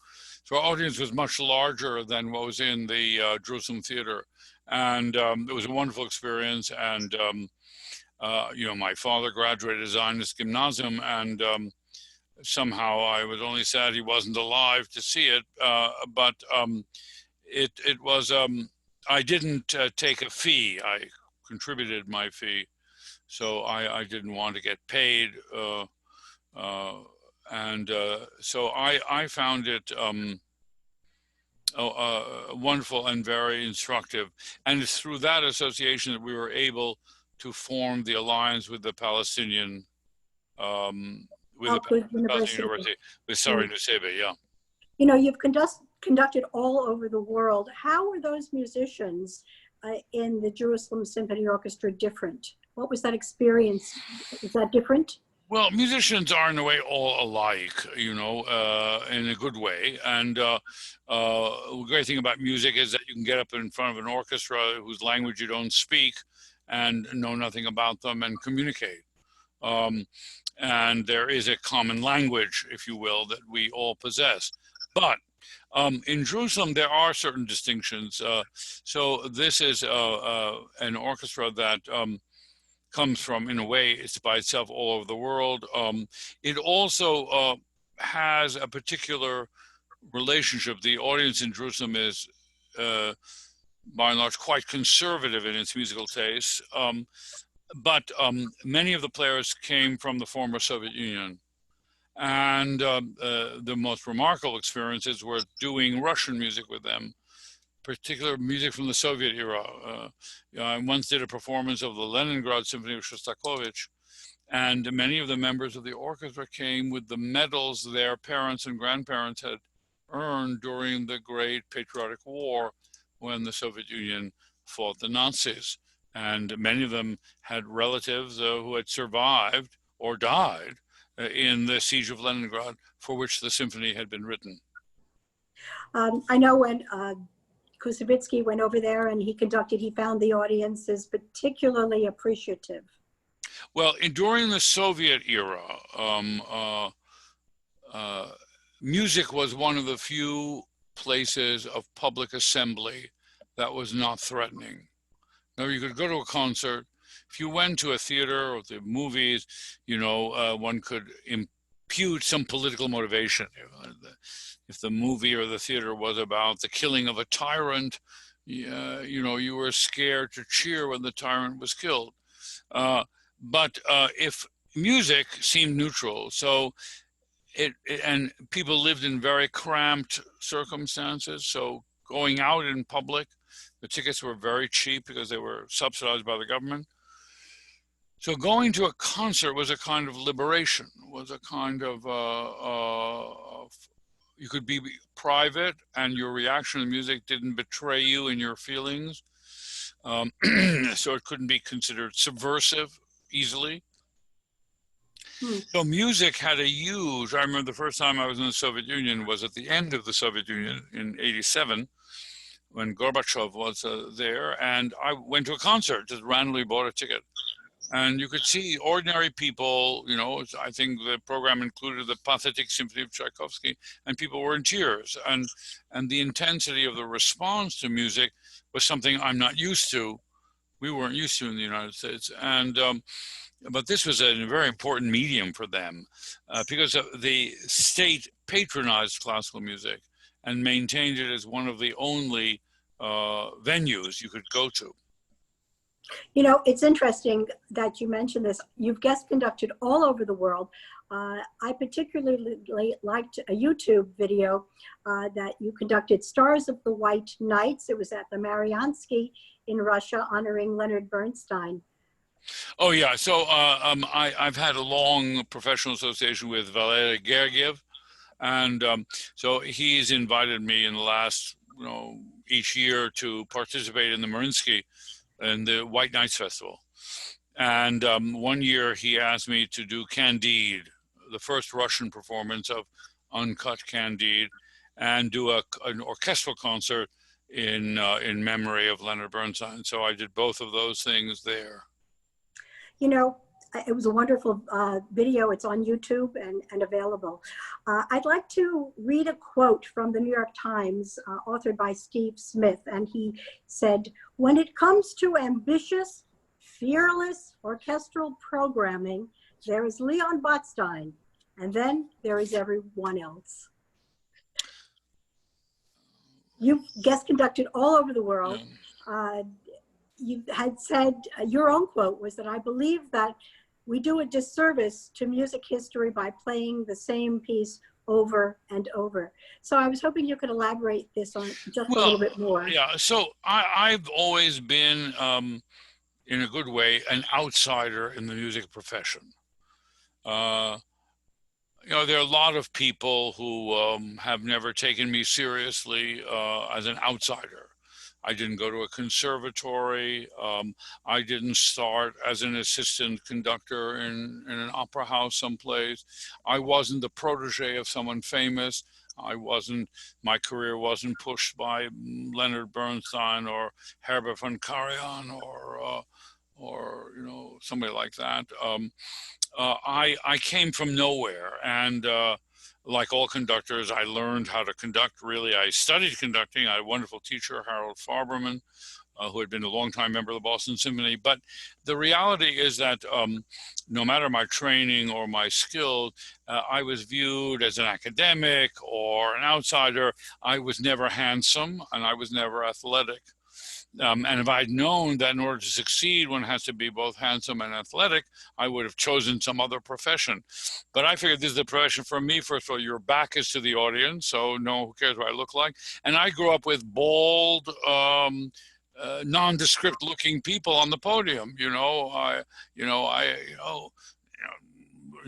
So our audience was much larger than what was in the Jerusalem Theater, and it was a wonderful experience. And you know, my father graduated Zionist Gymnasium, and somehow I was only sad he wasn't alive to see it. But it was, I didn't take a fee. I contributed my fee, so I didn't want to get paid, and so I found it wonderful and very instructive. And it's through that association that we were able to form the alliance with the Palestinian, with the Palestinian University, with Sari Nusseibeh, yeah. You know, you've conducted all over the world. How were those musicians in the Jerusalem Symphony Orchestra different? What was that experience? Is that different? Well, musicians are in a way all alike, you know, in a good way. And the great thing about music is that you can get up in front of an orchestra whose language you don't speak and know nothing about them and communicate. And there is a common language, if you will, that we all possess. But in Jerusalem, there are certain distinctions. So this is an orchestra that comes from, in a way, it's by itself all over the world. It also has a particular relationship. The audience in Jerusalem is, by and large, quite conservative in its musical tastes. But many of the players came from the former Soviet Union. And the most remarkable experiences were doing Russian music with them, particular music from the Soviet era. I once did a performance of the Leningrad Symphony of Shostakovich, and many of the members of the orchestra came with the medals their parents and grandparents had earned during the Great Patriotic War when the Soviet Union fought the Nazis. And many of them had relatives who had survived or died in the siege of Leningrad, for which the symphony had been written. I know when Koussevitzky went over there and he conducted, he found the audiences particularly appreciative. Well, during the Soviet era, music was one of the few places of public assembly that was not threatening. Now, you could go to a concert. If you went to a theater or the movies, you know, one could impute some political motivation. If the movie or the theater was about the killing of a tyrant, you know, you were scared to cheer when the tyrant was killed. But if music seemed neutral, so and people lived in very cramped circumstances, so going out in public, the tickets were very cheap because they were subsidized by the government. So going to a concert was a kind of liberation, was a kind of, you could be private and your reaction to music didn't betray you in your feelings. So it couldn't be considered subversive easily. So music had a huge, I remember the first time I was in the Soviet Union was at the end of the Soviet Union in '87, when Gorbachev was there, and I went to a concert, just randomly bought a ticket. And you could see ordinary people, you know, I think the program included the Pathetic Symphony of Tchaikovsky, and people were in tears. And the intensity of the response to music was something I'm not used to. We weren't used to in the United States. And but this was a very important medium for them because the state patronized classical music and maintained it as one of the only venues you could go to. You know, it's interesting that you mentioned this. You've guest conducted all over the world. I particularly liked a YouTube video that you conducted, Stars of the White Nights. It was at the Mariinsky in Russia, honoring Leonard Bernstein. Oh yeah, so I've had a long professional association with Valery Gergiev, and so he's invited me in the last, each year to participate in the Mariinsky and the White Nights Festival. And one year he asked me to do Candide, the first Russian performance of uncut Candide, and do an orchestral concert in memory of Leonard Bernstein. So I did both of those things there. You know, it was a wonderful video. It's on YouTube and available. I'd like to read a quote from the New York Times, authored by Steve Smith. And he said, "When it comes to ambitious, fearless orchestral programming, there is Leon Botstein, and then there is everyone else." You've guest conducted all over the world. Yeah. You had said, your own quote was that, "I believe that we do a disservice to music history by playing the same piece over and over." So I was hoping you could elaborate this on just a little bit more. Yeah, so I've always been, in a good way, an outsider in the music profession. There are a lot of people who have never taken me seriously as an outsider. I didn't go to a conservatory. I didn't start as an assistant conductor in an opera house someplace. I wasn't the protege of someone famous. My career wasn't pushed by Leonard Bernstein or Herbert von Karajan or somebody like that. I came from nowhere, and like all conductors, I learned how to conduct. Really, I studied conducting. I had a wonderful teacher, Harold Farberman, who had been a longtime member of the Boston Symphony. But the reality is that no matter my training or my skill, I was viewed as an academic or an outsider. I was never handsome, and I was never athletic. And if I'd known that in order to succeed, one has to be both handsome and athletic, I would have chosen some other profession. But I figured this is the profession for me. First of all, your back is to the audience, so no, who cares what I look like? And I grew up with bald, nondescript looking people on the podium.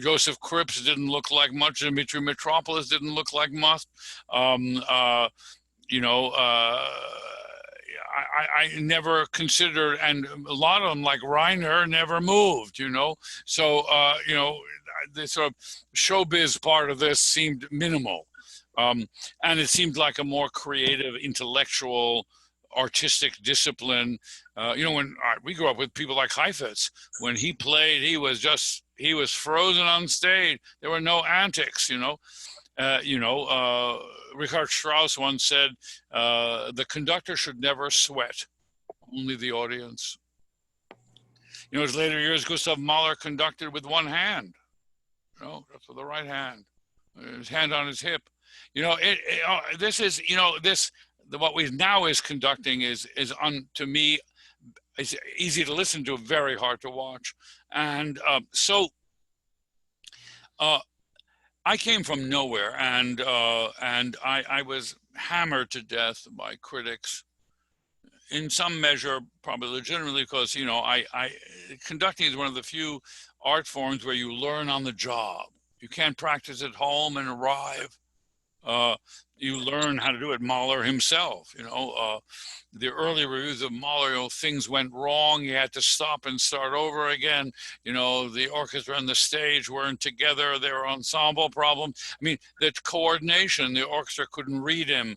Joseph Cripps didn't look like much. Dimitri Mitropoulos didn't look like much. I never considered, and a lot of them, like Reiner, never moved, So, the sort of showbiz part of this seemed minimal. And it seemed like a more creative, intellectual, artistic discipline. When we grew up with people like Heifetz, when he played, he was frozen on stage. There were no antics, Richard Strauss once said, the conductor should never sweat, only the audience. His later years, Gustav Mahler conducted with one hand, that's with the right hand, his hand on his hip. What we now is conducting is to me, it's easy to listen to, very hard to watch. And I came from nowhere, and I was hammered to death by critics, in some measure, probably legitimately, because conducting is one of the few art forms where you learn on the job. You can't practice at home and arrive. You learn how to do it. Mahler himself, the early reviews of Mahler, things went wrong. He had to stop and start over again. The orchestra and the stage weren't together. There were ensemble problems. I mean, the coordination, the orchestra couldn't read him.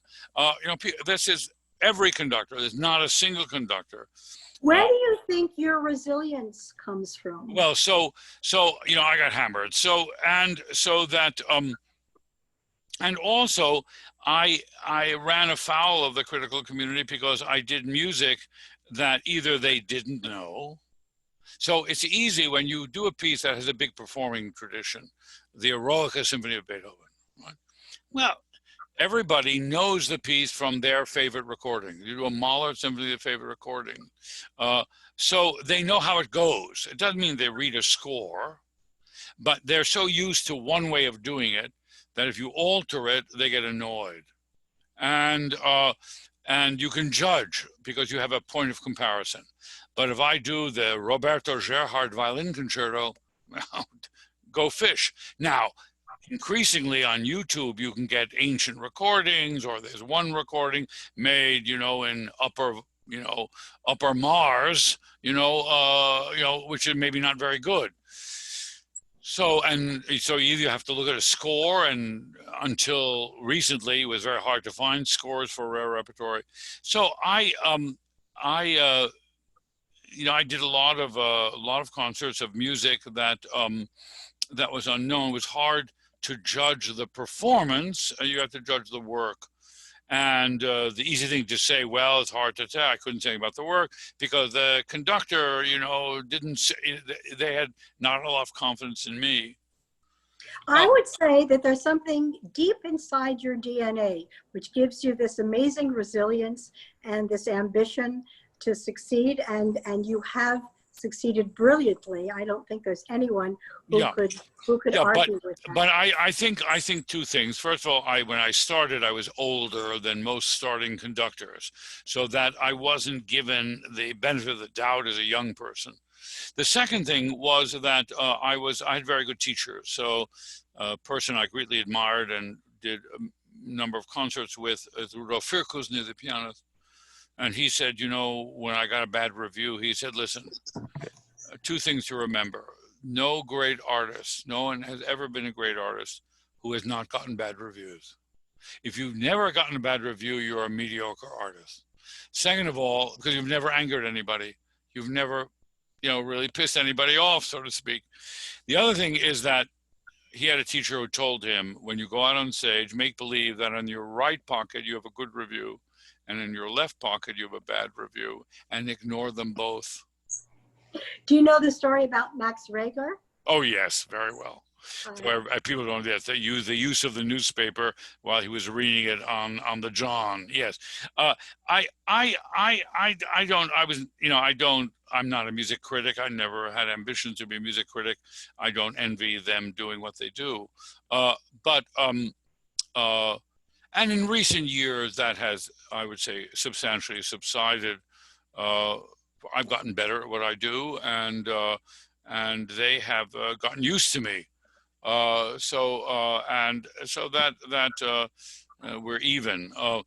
This is every conductor. There's not a single conductor. Where do you think your resilience comes from? Well, so I got hammered. And also, I ran afoul of the critical community because I did music that either they didn't know. So it's easy when you do a piece that has a big performing tradition, the Eroica Symphony of Beethoven. Right? Well, everybody knows the piece from their favorite recording. You do a Mahler Symphony, their favorite recording. So they know how it goes. It doesn't mean they read a score. but they're so used to one way of doing it that if you alter it, they get annoyed. And you can judge because you have a point of comparison. But if I do the Roberto Gerhard violin concerto, go fish. Now, increasingly on YouTube, you can get ancient recordings, or there's one recording made, in upper Mars, which is maybe not very good. So you either have to look at a score, and until recently, it was very hard to find scores for rare repertory. So I did a lot of concerts of music that was unknown. It was hard to judge the performance. You have to judge the work. And the easy thing to say, well, it's hard to tell. I couldn't say about the work because the conductor, didn't say, they had not a lot of confidence in me. I would say that there's something deep inside your DNA, which gives you this amazing resilience and this ambition to succeed. And you have succeeded brilliantly. I don't think there's anyone who could argue with that. But I think two things. First of all, when I started, I was older than most starting conductors, so that I wasn't given the benefit of the doubt as a young person. The second thing was that I had very good teachers. So a person I greatly admired and did a number of concerts with is Rudolf Firkusny, the pianist. And he said, when I got a bad review, he said, listen, two things to remember. No great artist, no one has ever been a great artist who has not gotten bad reviews. If you've never gotten a bad review, you're a mediocre artist. Second of all, because you've never angered anybody, you've never, really pissed anybody off, so to speak. The other thing is that he had a teacher who told him, when you go out on stage, make believe that in your right pocket you have a good review, and in your left pocket you have a bad review, and ignore them both. Do you know the story about Max Reger? Oh yes, very well. Where people don't get the use of the newspaper while he was reading it on the John. Yes, I'm not a music critic. I never had ambitions to be a music critic. I don't envy them doing what they do. And in recent years, that has, I would say, substantially subsided. I've gotten better at what I do, and they have gotten used to me. So that we're even. I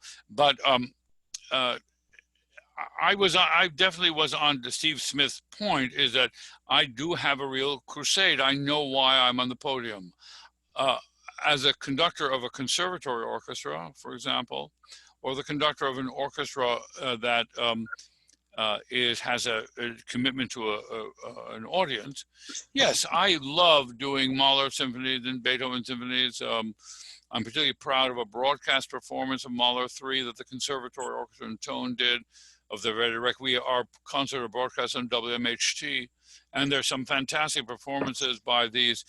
definitely was on to Steve Smith's point, is that I do have a real crusade. I know why I'm on the podium. As a conductor of a conservatory orchestra, for example, or the conductor of an orchestra that has a commitment to an audience. Yes, I love doing Mahler symphonies and Beethoven symphonies. I'm particularly proud of a broadcast performance of Mahler 3 that the Conservatory Orchestra in Tone did of the Verdi Requiem. Our concert are broadcast on WMHT, and there's some fantastic performances by these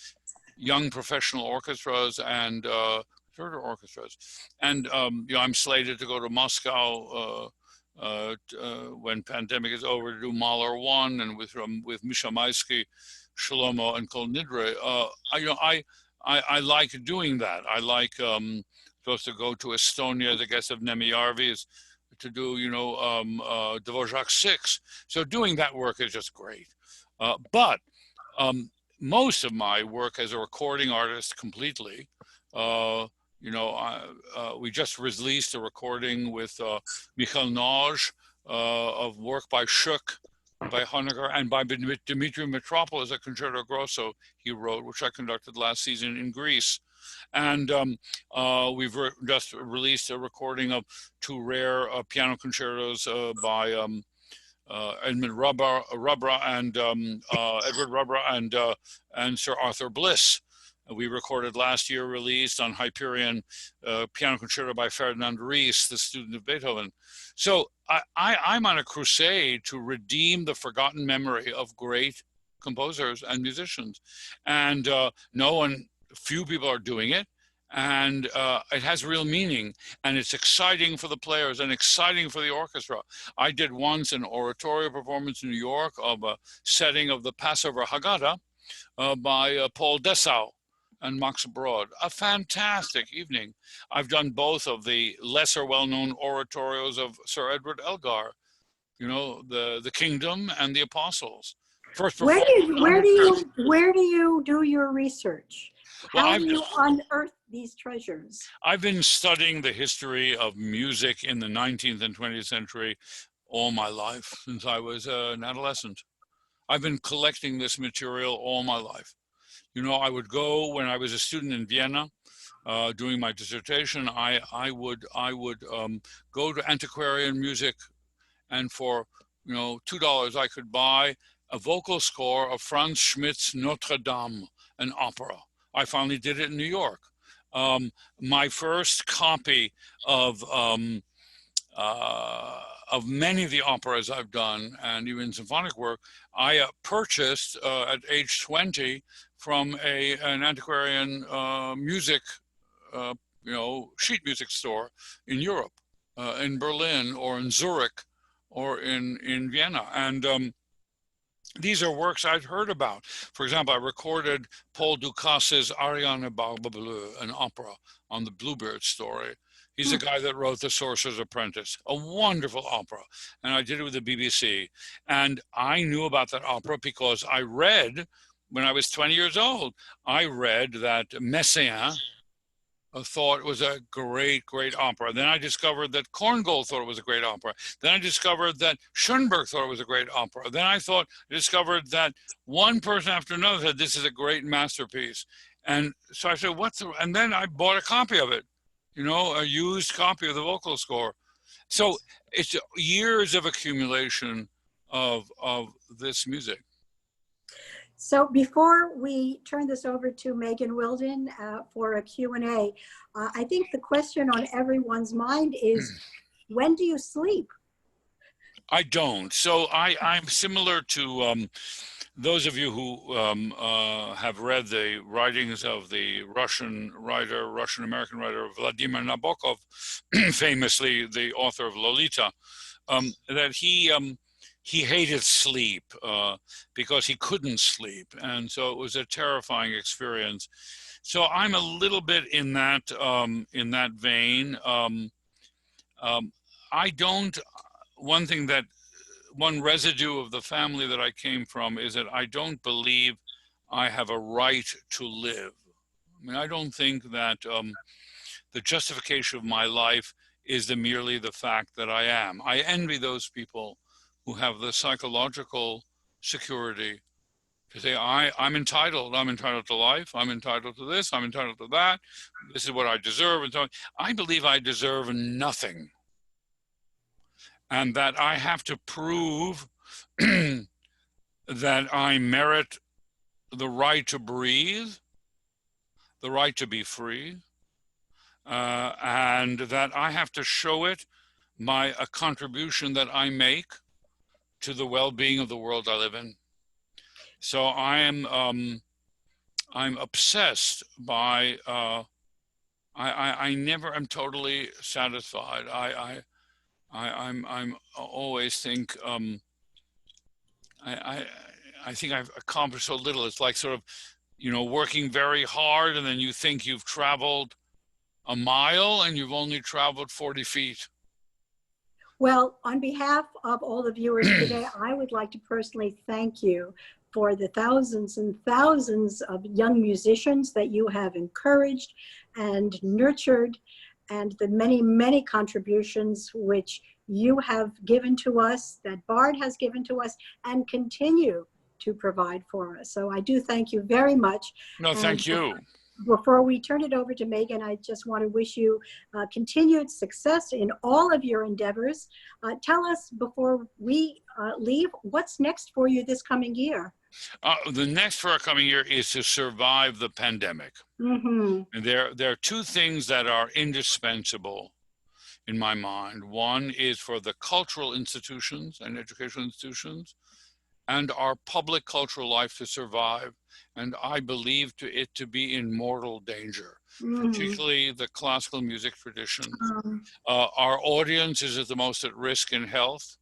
young professional orchestras and orchestras. And I'm slated to go to Moscow when pandemic is over to do Mahler 1 and with Misha Maisky, Shlomo, and Kol Nidre. I like doing that. I like supposed to go to Estonia, the guest of Nemi Yarvis, to do Dvorak 6. So doing that work is just great. But most of my work as a recording artist completely. We just released a recording with Michal Noj of work by Schuck, by Honecker, and by Dimitri Mitropoulos, a concerto grosso he wrote, which I conducted last season in Greece. And we've just released a recording of 2 rare piano concertos by Edmund Rubra and Edward Rubra and Sir Arthur Bliss. We recorded last year, released on Hyperion, piano concerto by Ferdinand Ries, the student of Beethoven. So I'm on a crusade to redeem the forgotten memory of great composers and musicians. And few people are doing it. And it has real meaning, and it's exciting for the players and exciting for the orchestra. I did once an oratorio performance in New York of a setting of the Passover Haggadah, by Paul Dessau and Max Brod. A fantastic evening. I've done both of the lesser well-known oratorios of Sir Edward Elgar, you know, the Kingdom and the Apostles. First performed. Where do you do your research? Well, How do you unearth these treasures? I've been studying the history of music in the 19th and 20th century all my life, since I was an adolescent. I've been collecting this material all my life. You know, I would go when I was a student in Vienna doing my dissertation. I would go to antiquarian music, and for $2 I could buy a vocal score of Franz Schmidt's Notre Dame, an opera. I finally did it in New York. My first copy of many of the operas I've done, and even symphonic work, I purchased at age 20 from an antiquarian music, sheet music store in Europe, in Berlin or in Zurich or in Vienna. And these are works I'd heard about. For example, I recorded Paul Ducasse's Ariane Barbe Bleue, an opera on the Bluebeard story. He's the guy that wrote The Sorcerer's Apprentice, a wonderful opera. And I did it with the BBC. And I knew about that opera because I read, when I was 20 years old, I read that Messiaen thought it was a great, great opera. Then I discovered that Korngold thought it was a great opera. Then I discovered that Schoenberg thought it was a great opera. Then I discovered that one person after another said, this is a great masterpiece. And so I said, and then I bought a copy of it, a used copy of the vocal score. So it's years of accumulation of this music. So before we turn this over to Megan Wilden for a Q&A, I think the question on everyone's mind is, when do you sleep? I don't. So I'm similar to those of you who have read the writings of the Russian-American writer Vladimir Nabokov, famously the author of Lolita, that he hated sleep because he couldn't sleep. And so it was a terrifying experience. So I'm a little bit in that vein. One residue of the family that I came from is that I don't believe I have a right to live. I mean, I don't think that the justification of my life is merely the fact that I am. I envy those people who have the psychological security to say, I'm entitled to life, I'm entitled to this, I'm entitled to that, this is what I deserve. And so I believe I deserve nothing. And that I have to prove that I merit the right to breathe, the right to be free, and that I have to show it by a contribution that I make to the well-being of the world I live in. So I'm obsessed by, I never am totally satisfied. I'm always think, I think I've accomplished so little. It's like sort of, working very hard and then you think you've traveled a mile and you've only traveled 40 feet. Well, on behalf of all the viewers today, I would like to personally thank you for the thousands and thousands of young musicians that you have encouraged and nurtured, and the many, many contributions which you have given to us, that Bard has given to us, and continue to provide for us. So I do thank you very much. No, thank you. Before we turn it over to Megan, I just want to wish you continued success in all of your endeavors. Tell us before we leave, what's next for you this coming year? The next for our coming year is to survive the pandemic. Mm-hmm. And there are two things that are indispensable in my mind. One is for the cultural institutions and educational institutions and our public cultural life to survive. And I believe it to be in mortal danger, particularly the classical music tradition. Our audience is at the most at risk in health.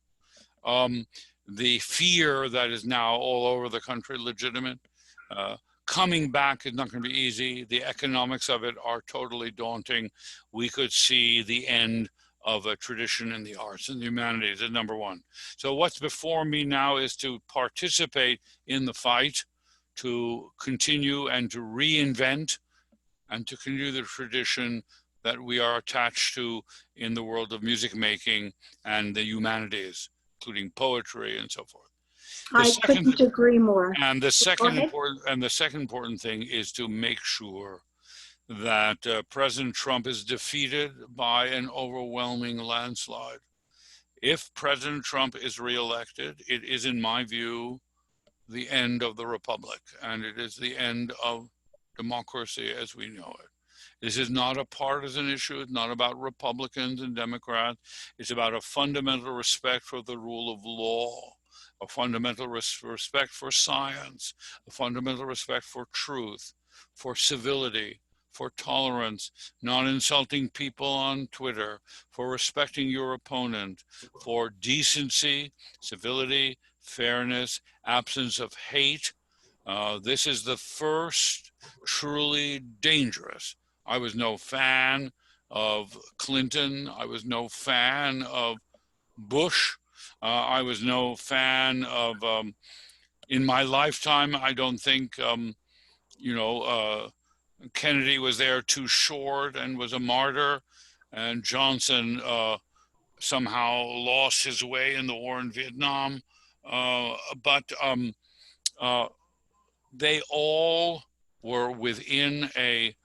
The fear that is now all over the country, legitimate, Coming back is not going to be easy. The economics of it are totally daunting. We could see the end of a tradition in the arts and the humanities is number one. So what's before me now is to participate in the fight, to continue and to reinvent and to continue the tradition that we are attached to in the world of music making and the humanities, including poetry and so forth. I couldn't agree more. And the second important thing is to make sure that President Trump is defeated by an overwhelming landslide. If President Trump is reelected, it is, in my view, the end of the republic, and it is the end of democracy as we know it. This is not a partisan issue. It's not about Republicans and Democrats. It's about a fundamental respect for the rule of law, a fundamental respect for science, a fundamental respect for truth, for civility, for tolerance, not insulting people on Twitter, for respecting your opponent, for decency, civility, fairness, absence of hate. This is the first truly dangerous. I was no fan of Clinton. I was no fan of Bush. I was no fan of, in my lifetime, I don't think, Kennedy was there too short and was a martyr, and Johnson somehow lost his way in the war in Vietnam. But they all were within a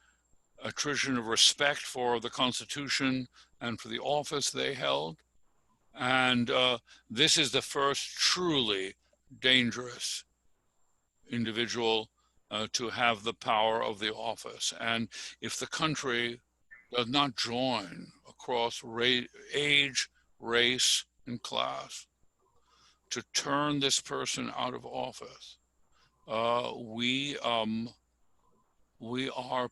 tradition of respect for the Constitution and for the office they held. And this is the first truly dangerous individual to have the power of the office. And if the country does not join across age, race, and class to turn this person out of office, we are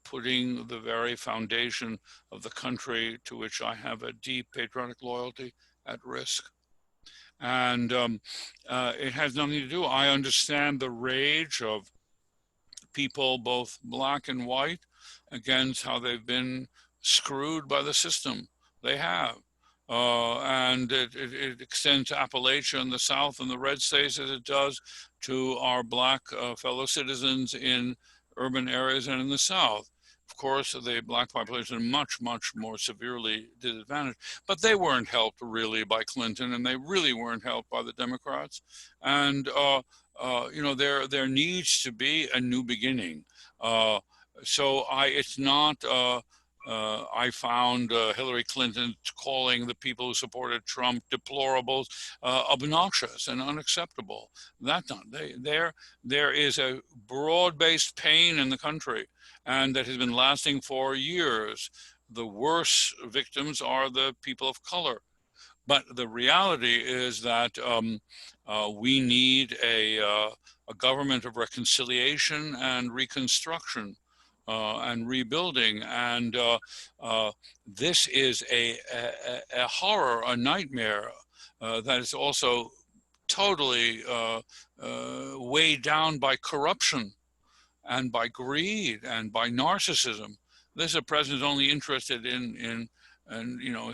putting the very foundation of the country to which I have a deep patriotic loyalty at risk. And it has nothing to do. I understand the rage of people, both black and white, against how they've been screwed by the system. They have. And it extends to Appalachia in the South and the red states as it does to our black fellow citizens in urban areas and in the South. Of course, the black population is much, much more severely disadvantaged, but they weren't helped really by Clinton, and they really weren't helped by the Democrats. And there needs to be a new beginning. It's not. I found Hillary Clinton calling the people who supported Trump deplorables, obnoxious and unacceptable. That's not. There is a broad-based pain in the country, and that has been lasting for years. The worst victims are the people of color. But the reality is that we need a government of reconciliation and reconstruction and rebuilding. And this is a horror, a nightmare that is also totally weighed down by corruption and by greed and by narcissism. This is a president only interested in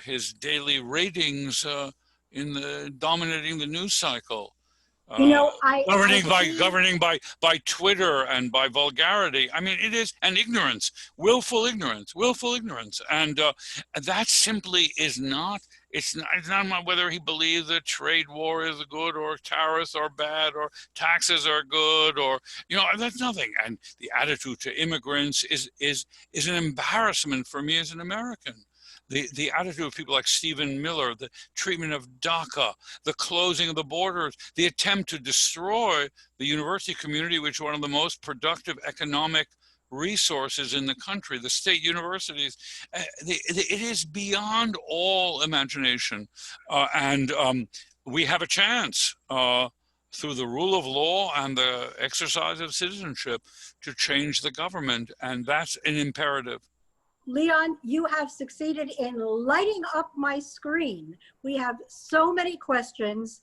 his daily ratings in dominating the news cycle. Governing by Twitter and by vulgarity. I mean, it is an ignorance, willful ignorance, and that simply is not. It's not whether he believes that trade war is good or tariffs are bad or taxes are good or that's nothing. And the attitude to immigrants is an embarrassment for me as an American. The attitude of people like Stephen Miller, the treatment of DACA, the closing of the borders, the attempt to destroy the university community, which is one of the most productive economic resources in the country, the state universities. It is beyond all imagination. And we have a chance through the rule of law and the exercise of citizenship to change the government. And that's an imperative. Leon, you have succeeded in lighting up my screen. We have so many questions.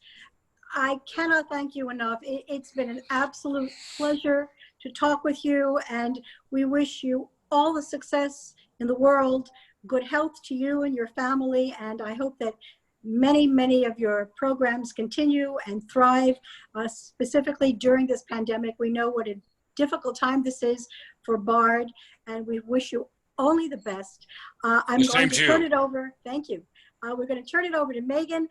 I cannot thank you enough. It's been an absolute pleasure to talk with you, and we wish you all the success in the world, good health to you and your family, and I hope that many of your programs continue and thrive, specifically during this pandemic. We know what a difficult time this is for BARD, and we wish you only the best. I'm going to turn it over. Thank you. We're going to turn it over to Megan.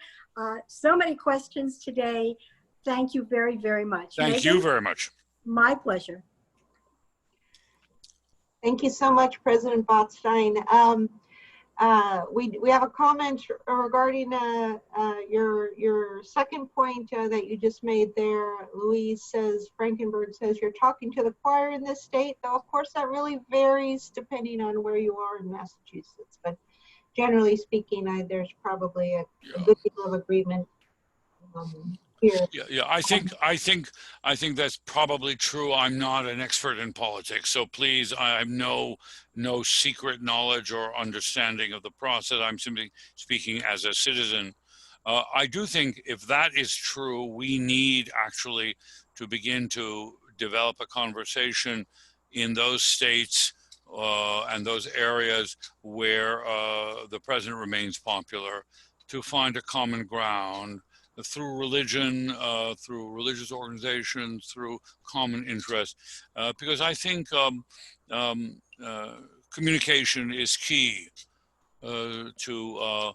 So many questions today. Thank you very much. Thank you very much. My pleasure. Thank you so much, President Botstein. We have a comment regarding your second point that you just made there. Louise says, Frankenberg says, you're talking to the choir in this state, though of course that really varies depending on where you are in Massachusetts. But generally speaking, there's probably a good deal of agreement here. Yeah. I think that's probably true. I'm not an expert in politics, so please, I have no secret knowledge or understanding of the process. I'm simply speaking as a citizen. I do think if that is true, we need actually to begin to develop a conversation in those states and those areas where the president remains popular, to find a common ground through religion, through religious organizations, through common interest, because I think communication is key to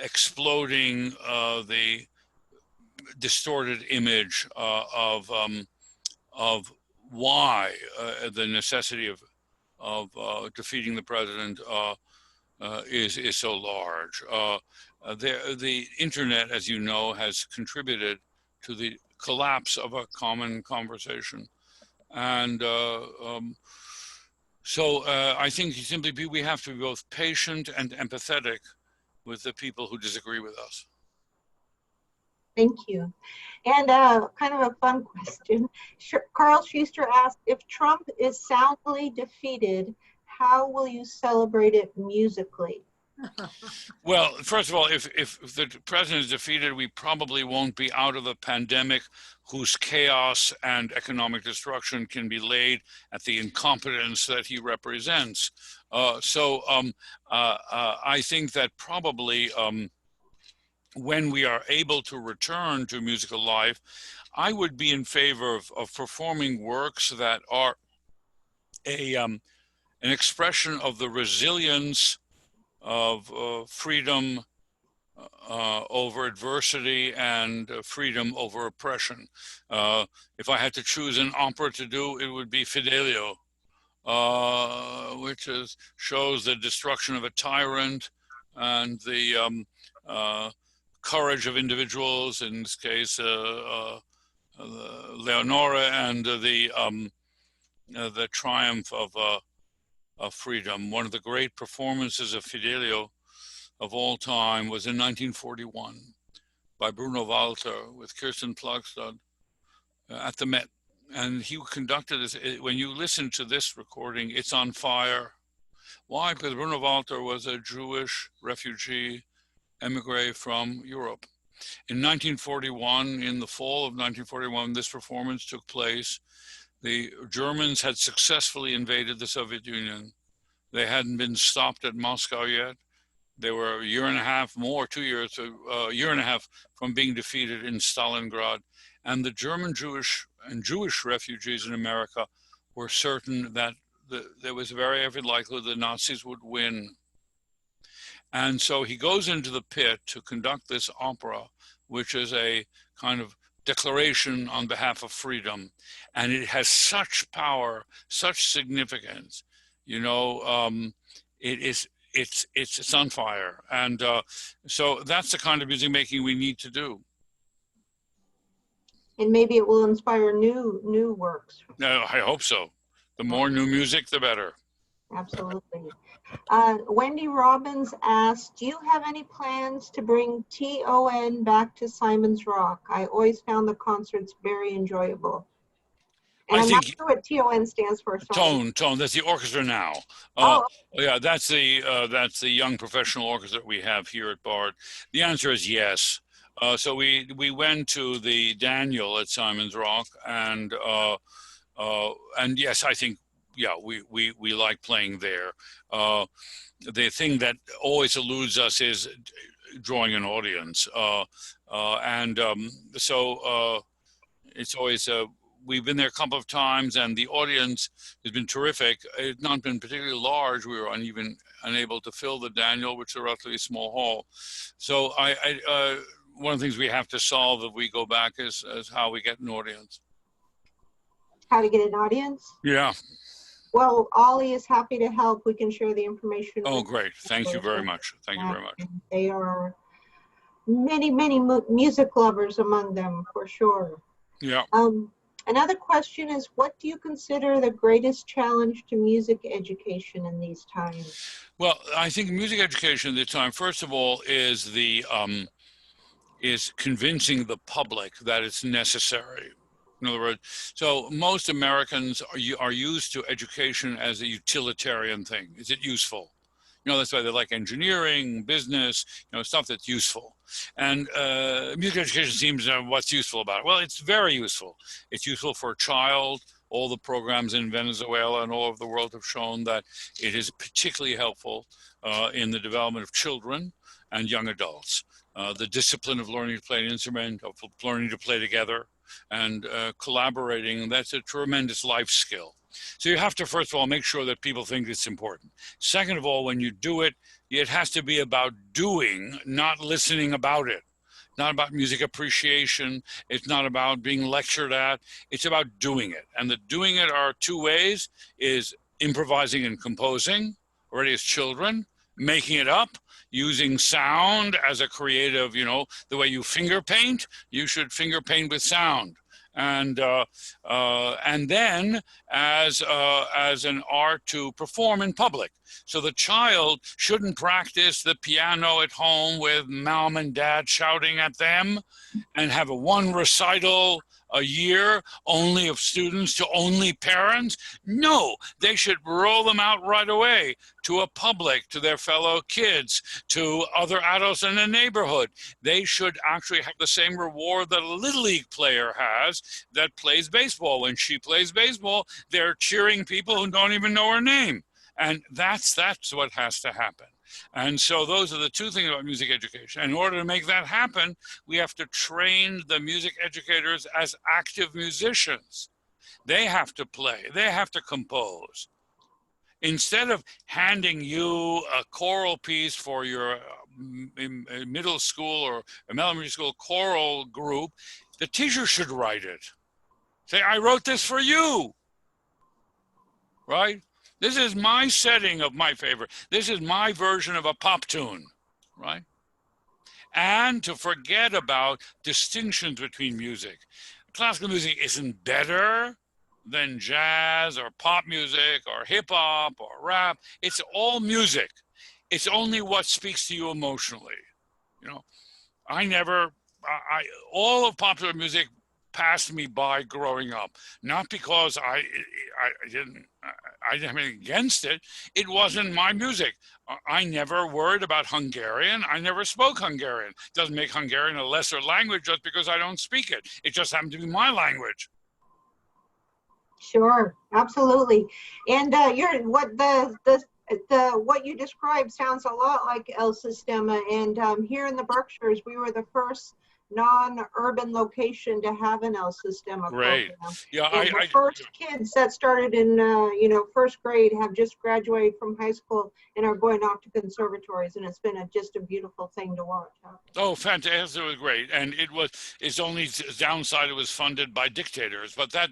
exploding the distorted image of why the necessity of defeating the president is so large. The internet, as you know, has contributed to the collapse of a common conversation. And so I think simply we have to be both patient and empathetic with the people who disagree with us. Thank you. And kind of a fun question. Carl Schuster asked, if Trump is soundly defeated, how will you celebrate it musically? Well, first of all, if the president is defeated, we probably won't be out of the pandemic whose chaos and economic destruction can be laid at the incompetence that he represents. So I think that probably when we are able to return to musical life, I would be in favor of performing works that are an expression of the resilience of freedom over adversity and freedom over oppression. If I had to choose an opera to do, it would be Fidelio, which shows the destruction of a tyrant and the courage of individuals, in this case Leonora, and the triumph of freedom. One of the great performances of Fidelio of all time was in 1941 by Bruno Walter with Kirsten Plagstad at the Met. And he conducted this. When you listen to this recording, it's on fire. Why? Because Bruno Walter was a Jewish refugee emigre from Europe. In 1941, in the fall of 1941, this performance took place. The Germans had successfully invaded the Soviet Union. They hadn't been stopped at Moscow yet. They were a year and a half more, 2 years, a year and a half from being defeated in Stalingrad. And the German Jewish refugees in America were certain that there was very likely the Nazis would win. And so he goes into the pit to conduct this opera, which is a kind of declaration on behalf of freedom. And it has such power, such significance, you know, it's on fire. And so that's the kind of music making we need to do. And maybe it will inspire new works. No, I hope so. The more new music, the better. Absolutely. Wendy Robbins asked, do you have any plans to bring TON back to Simon's Rock? I always found the concerts very enjoyable. And I'm not sure what TON stands for. Sorry. Tone. That's the orchestra now. Yeah, that's the young professional orchestra we have here at Bard. The answer is yes. So we went to the Daniel at Simon's Rock, and And yes, I think, yeah, we like playing there. The thing that always eludes us is drawing an audience. It's always, we've been there a couple of times and the audience has been terrific. It's not been particularly large. We were even unable to fill the Daniel, which is a relatively small hall. So one of the things we have to solve if we go back is how we get an audience. How to get an audience? Yeah. Well, Ollie is happy to help. We can share the information. Oh, great. Thank you very much. Thank you very much. They are many music lovers among them, for sure. Yeah. Another question is, what do you consider the greatest challenge to music education in these times? Well, I think music education at this time, first of all, is convincing the public that it's necessary. In other words, so most Americans are used to education as a utilitarian thing. Is it useful? You know, that's why they like engineering, business, you know, stuff that's useful. And music education seems what's useful about it. Well, it's very useful. It's useful for a child. All the programs in Venezuela and all over the world have shown that it is particularly helpful in the development of children and young adults. The discipline of learning to play an instrument, of learning to play together, and collaborating, that's a tremendous life skill. So you have to, first of all, make sure that people think it's important. Second of all, when you do it, it has to be about doing, not listening about it. Not about music appreciation. It's not about being lectured at. It's about doing it. And the doing it are two ways, is improvising and composing, already as children, making it up, using sound as a creative, you know, the way you finger paint, you should finger paint with sound. And then as an art to perform in public. So the child shouldn't practice the piano at home with mom and dad shouting at them and have a one recital a year only of students to only parents. No, they should roll them out right away to a public, to their fellow kids, to other adults in the neighborhood. They should actually have the same reward that a Little League player has that plays baseball. When she plays baseball, they're cheering people who don't even know her name. And that's what has to happen. And so those are the two things about music education. In order to make that happen, we have to train the music educators as active musicians. They have to play, they have to compose. Instead of handing you a choral piece for your middle school or elementary school choral group, the teacher should write it. Say, I wrote this for you, right? This is my setting of my favorite. This is my version of a pop tune, right? And to forget about distinctions between music. Classical music isn't better than jazz or pop music or hip hop or rap. It's all music. It's only what speaks to you emotionally. You know, all of popular music passed me by growing up, not because I didn't have anything against it. It wasn't my music. I never worried about Hungarian. I never spoke Hungarian. Doesn't make Hungarian a lesser language just because I don't speak it. It just happened to be my language. Sure, absolutely. And what you described sounds a lot like El Sistema. And here in the Berkshires, we were the first non-urban location to have an El Sistema program. Yeah, the first kids that started in first grade have just graduated from high school and are going off to conservatories, and it's been just a beautiful thing to watch. Oh, fantastic! It was great, and its only downside, it was funded by dictators. But that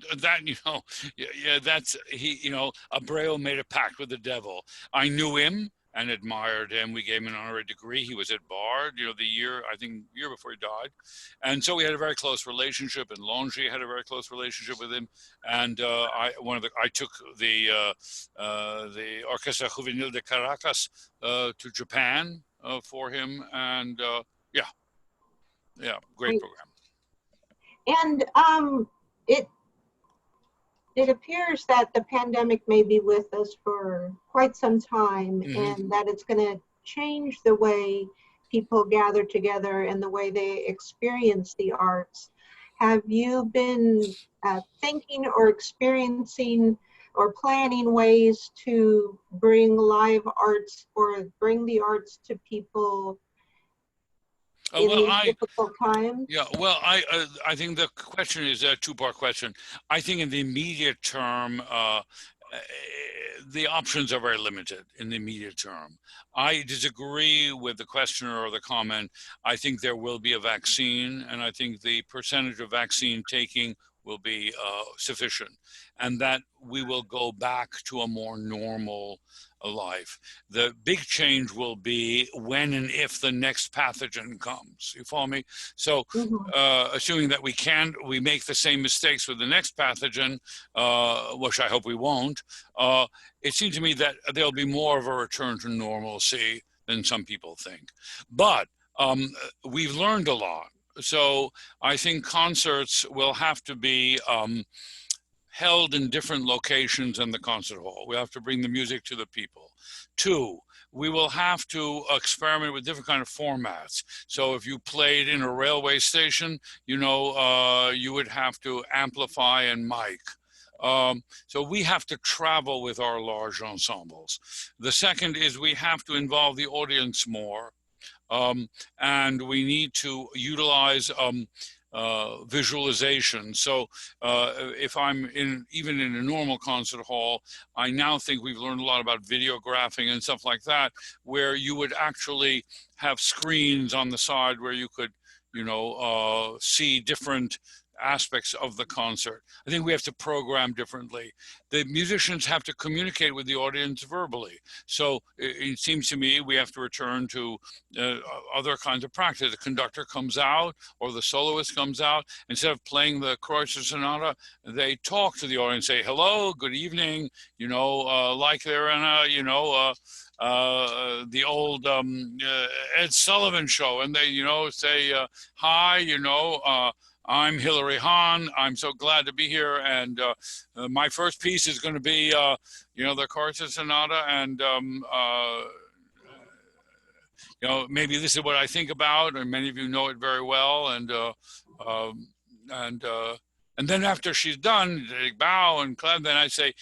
Abreu made a pact with the devil. I knew him and admired him. We gave him an honorary degree. He was at Bard, the year before he died. And so we had a very close relationship, and Longy had a very close relationship with him. And I took the Orchestra Juvenil de Caracas to Japan for him. And great program. And it appears that the pandemic may be with us for quite some time, and that it's going to change the way people gather together and the way they experience the arts. have you been thinking or experiencing or planning ways to bring live arts or bring the arts to people in these difficult times? Yeah, well, I think the question is a two-part question. I think in the immediate term, the options are very limited in the immediate term. I disagree with the questioner or the comment. I think there will be a vaccine, and I think the percentage of vaccine taking will be sufficient, and that we will go back to a more normal life. The big change will be when and if the next pathogen comes. You follow me? So assuming that we make the same mistakes with the next pathogen, which I hope we won't, it seems to me that there'll be more of a return to normalcy than some people think. But we've learned a lot. So I think concerts will have to be held in different locations in the concert hall. We have to bring the music to the people. Two, we will have to experiment with different kind of formats. So if you played in a railway station, you would have to amplify and mic. So we have to travel with our large ensembles. The second is we have to involve the audience more. And we need to utilize visualization. So if I'm even in a normal concert hall, I now think we've learned a lot about videographing and stuff like that, where you would actually have screens on the side where you could, see different aspects of the concert. I think we have to program differently. The musicians have to communicate with the audience verbally. So it seems to me we have to return to other kinds of practice. The conductor comes out or the soloist comes out. Instead of playing the Kreutzer Sonata, they talk to the audience, say, hello, good evening, like they're in the old Ed Sullivan show, and they, say, hi, I'm Hilary Hahn. I'm so glad to be here. And my first piece is going to be, the Kreutzer Sonata. And, maybe this is what I think about. And many of you know it very well. And then after she's done, they bow and clap. Then I say,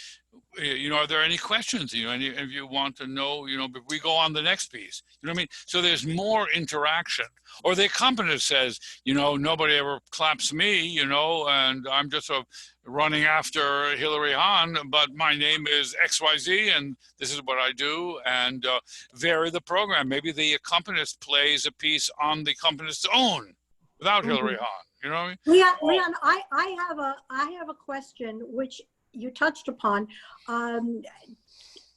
are there any questions? Any of you want to know, but we go on the next piece. You know what I mean? So there's more interaction. Or the accompanist says, nobody ever claps me, and I'm just sort of running after Hilary Hahn, but my name is XYZ, and this is what I do, and vary the program. Maybe the accompanist plays a piece on the accompanist's own without Hilary Hahn. You know what I mean? Leon, I have a question which you touched upon.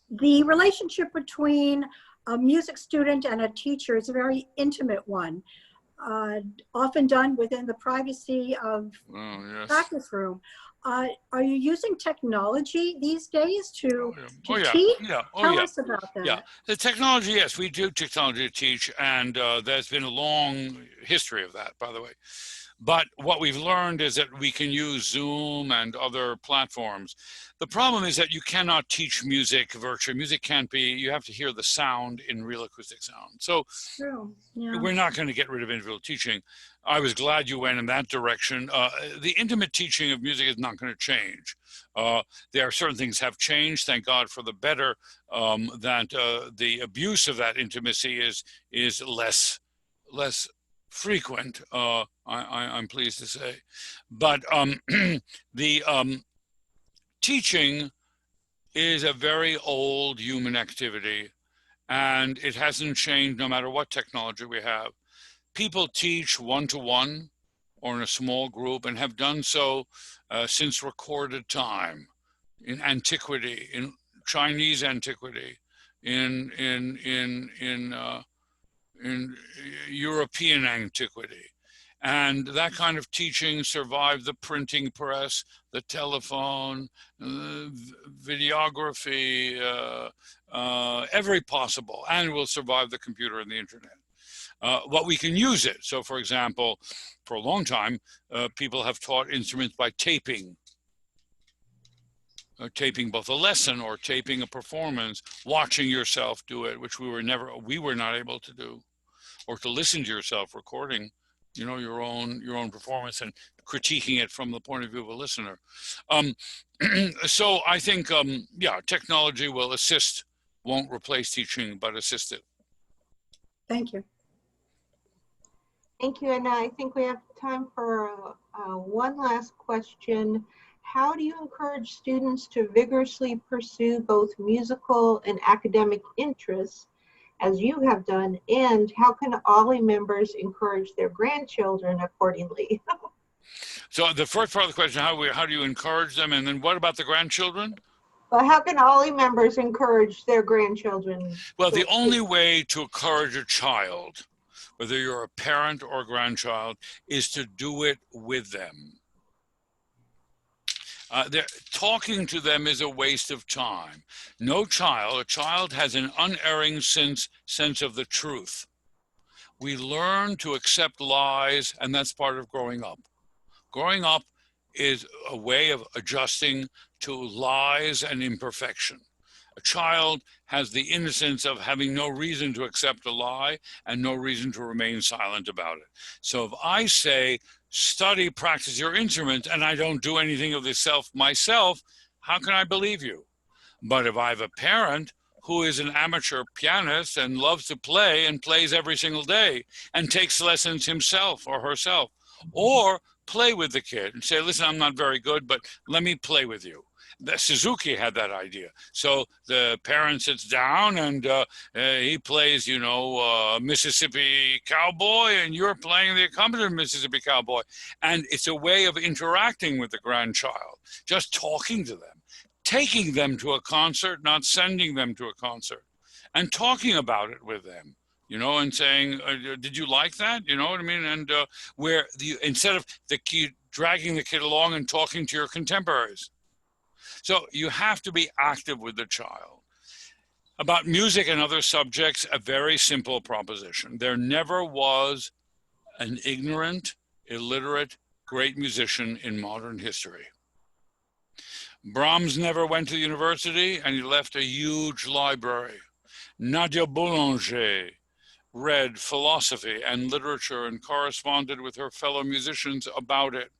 The relationship between a music student and a teacher is a very intimate one, often done within the privacy of practice room. Are you using technology these days to teach? Tell us about that. Yeah, the technology, yes, we do technology to teach, and there's been a long history of that, by the way. But what we've learned is that we can use Zoom and other platforms. The problem is that you cannot teach music virtually. Music can't be, you have to hear the sound in real acoustic sound. So we're not going to get rid of individual teaching. I was glad you went in that direction. The intimate teaching of music is not going to change. There are certain things have changed, thank God for the better, that the abuse of that intimacy is less frequent, I'm pleased to say. But the teaching is a very old human activity, and it hasn't changed no matter what technology we have. People teach one-to-one or in a small group and have done so since recorded time, in antiquity, in Chinese antiquity, in European antiquity. And that kind of teaching survived the printing press, the telephone, videography, every possible, and will survive the computer and the internet. What we can use it. So for example, for a long time, people have taught instruments by taping. Taping both a lesson or taping a performance, watching yourself do it, which we were not able to do, or to listen to yourself recording, you know, your own performance and critiquing it from the point of view of a listener. So I think, yeah, technology will assist, won't replace teaching, but assist it. Thank you. Thank you, and I think we have time for one last question. How do you encourage students to vigorously pursue both musical and academic interests, as you have done, and how can OLLI members encourage their grandchildren accordingly? So the first part of the question, how do you encourage them? And then what about the grandchildren? Well, how can OLLI members encourage their grandchildren? Well, the only way to encourage a child, whether you're a parent or a grandchild, is to do it with them. Talking to them is a waste of time. A child has an unerring sense of the truth. We learn to accept lies, and that's part of growing up. Growing up is a way of adjusting to lies and imperfection. A child has the innocence of having no reason to accept a lie and no reason to remain silent about it. So if I say, study, practice your instrument, and I don't do anything of this myself, how can I believe you? But if I have a parent who is an amateur pianist and loves to play and plays every single day and takes lessons himself or herself, or play with the kid and say, listen, I'm not very good, but let me play with you. Suzuki had that idea. So the parent sits down and he plays, you know, Mississippi Cowboy, and you're playing the accompaniment of Mississippi Cowboy. And it's a way of interacting with the grandchild, just talking to them, taking them to a concert, not sending them to a concert, and talking about it with them. You know, and saying, did you like that? You know what I mean? And instead of dragging the kid along and talking to your contemporaries. So you have to be active with the child. About music and other subjects, a very simple proposition. There never was an ignorant, illiterate, great musician in modern history. Brahms never went to university, and he left a huge library. Nadia Boulanger read philosophy and literature and corresponded with her fellow musicians about it.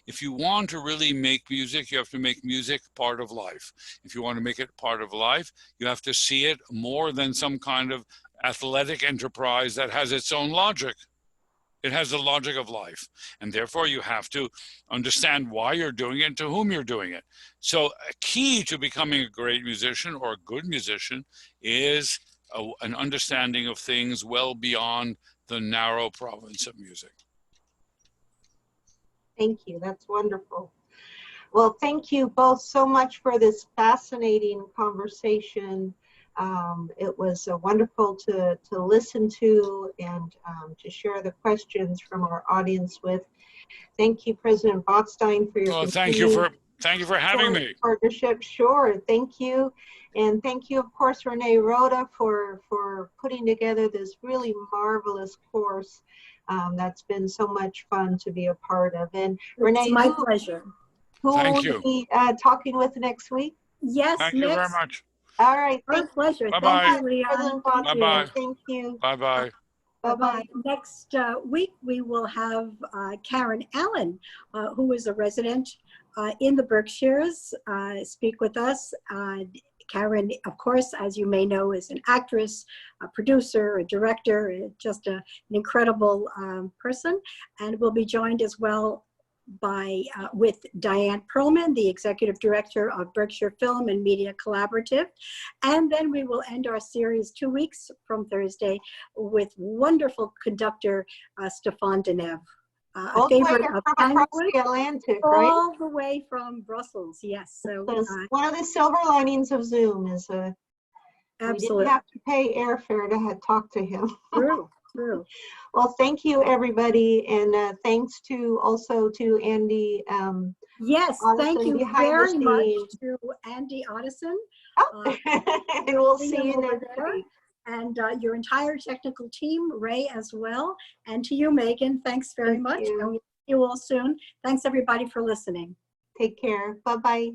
If you want to really make music, you have to make music part of life. If you want to make it part of life, you have to see it more than some kind of athletic enterprise that has its own logic. It has the logic of life. And therefore, you have to understand why you're doing it and to whom you're doing it. So a key to becoming a great musician or a good musician is an understanding of things well beyond the narrow province of music. Thank you. That's wonderful. Well, thank you both so much for this fascinating conversation. It was wonderful to listen to and to share the questions from our audience with. Thank you, President Botstein, for your thank you for having me. Partnership. Sure. Thank you. And thank you, of course, Renee Rotta, for putting together this really marvelous course. That's been so much fun to be a part of. And Renee, it's my pleasure. Who will you be talking with next week? Yes, thank you very much. All right. My pleasure. Bye-bye. Thank you, Leon. Bye-bye. Thank you. Bye-bye. Bye-bye. Next week, we will have Karen Allen, who is a resident in the Berkshires, speak with us. Karen, of course, as you may know, is an actress, a producer, a director, just an incredible person, and will be joined as well by with Diane Perlman, the executive director of Berkshire Film and Media Collaborative. And then we will end our series 2 weeks from Thursday with wonderful conductor Stéphane Denève. A favorite of across the Atlantic, right? All the way from Brussels, yes. So one of the silver linings of Zoom is absolutely. We didn't have to pay airfare to talk to him. True. Well, thank you, everybody, and thanks also to Andy. Yes, thank you very much to Andy Otteson. And we'll see you next week. And your entire technical team, Ray as well. And to you, Megan, thanks very much. And we'll see you all soon. Thanks, everybody, for listening. Take care. Bye-bye.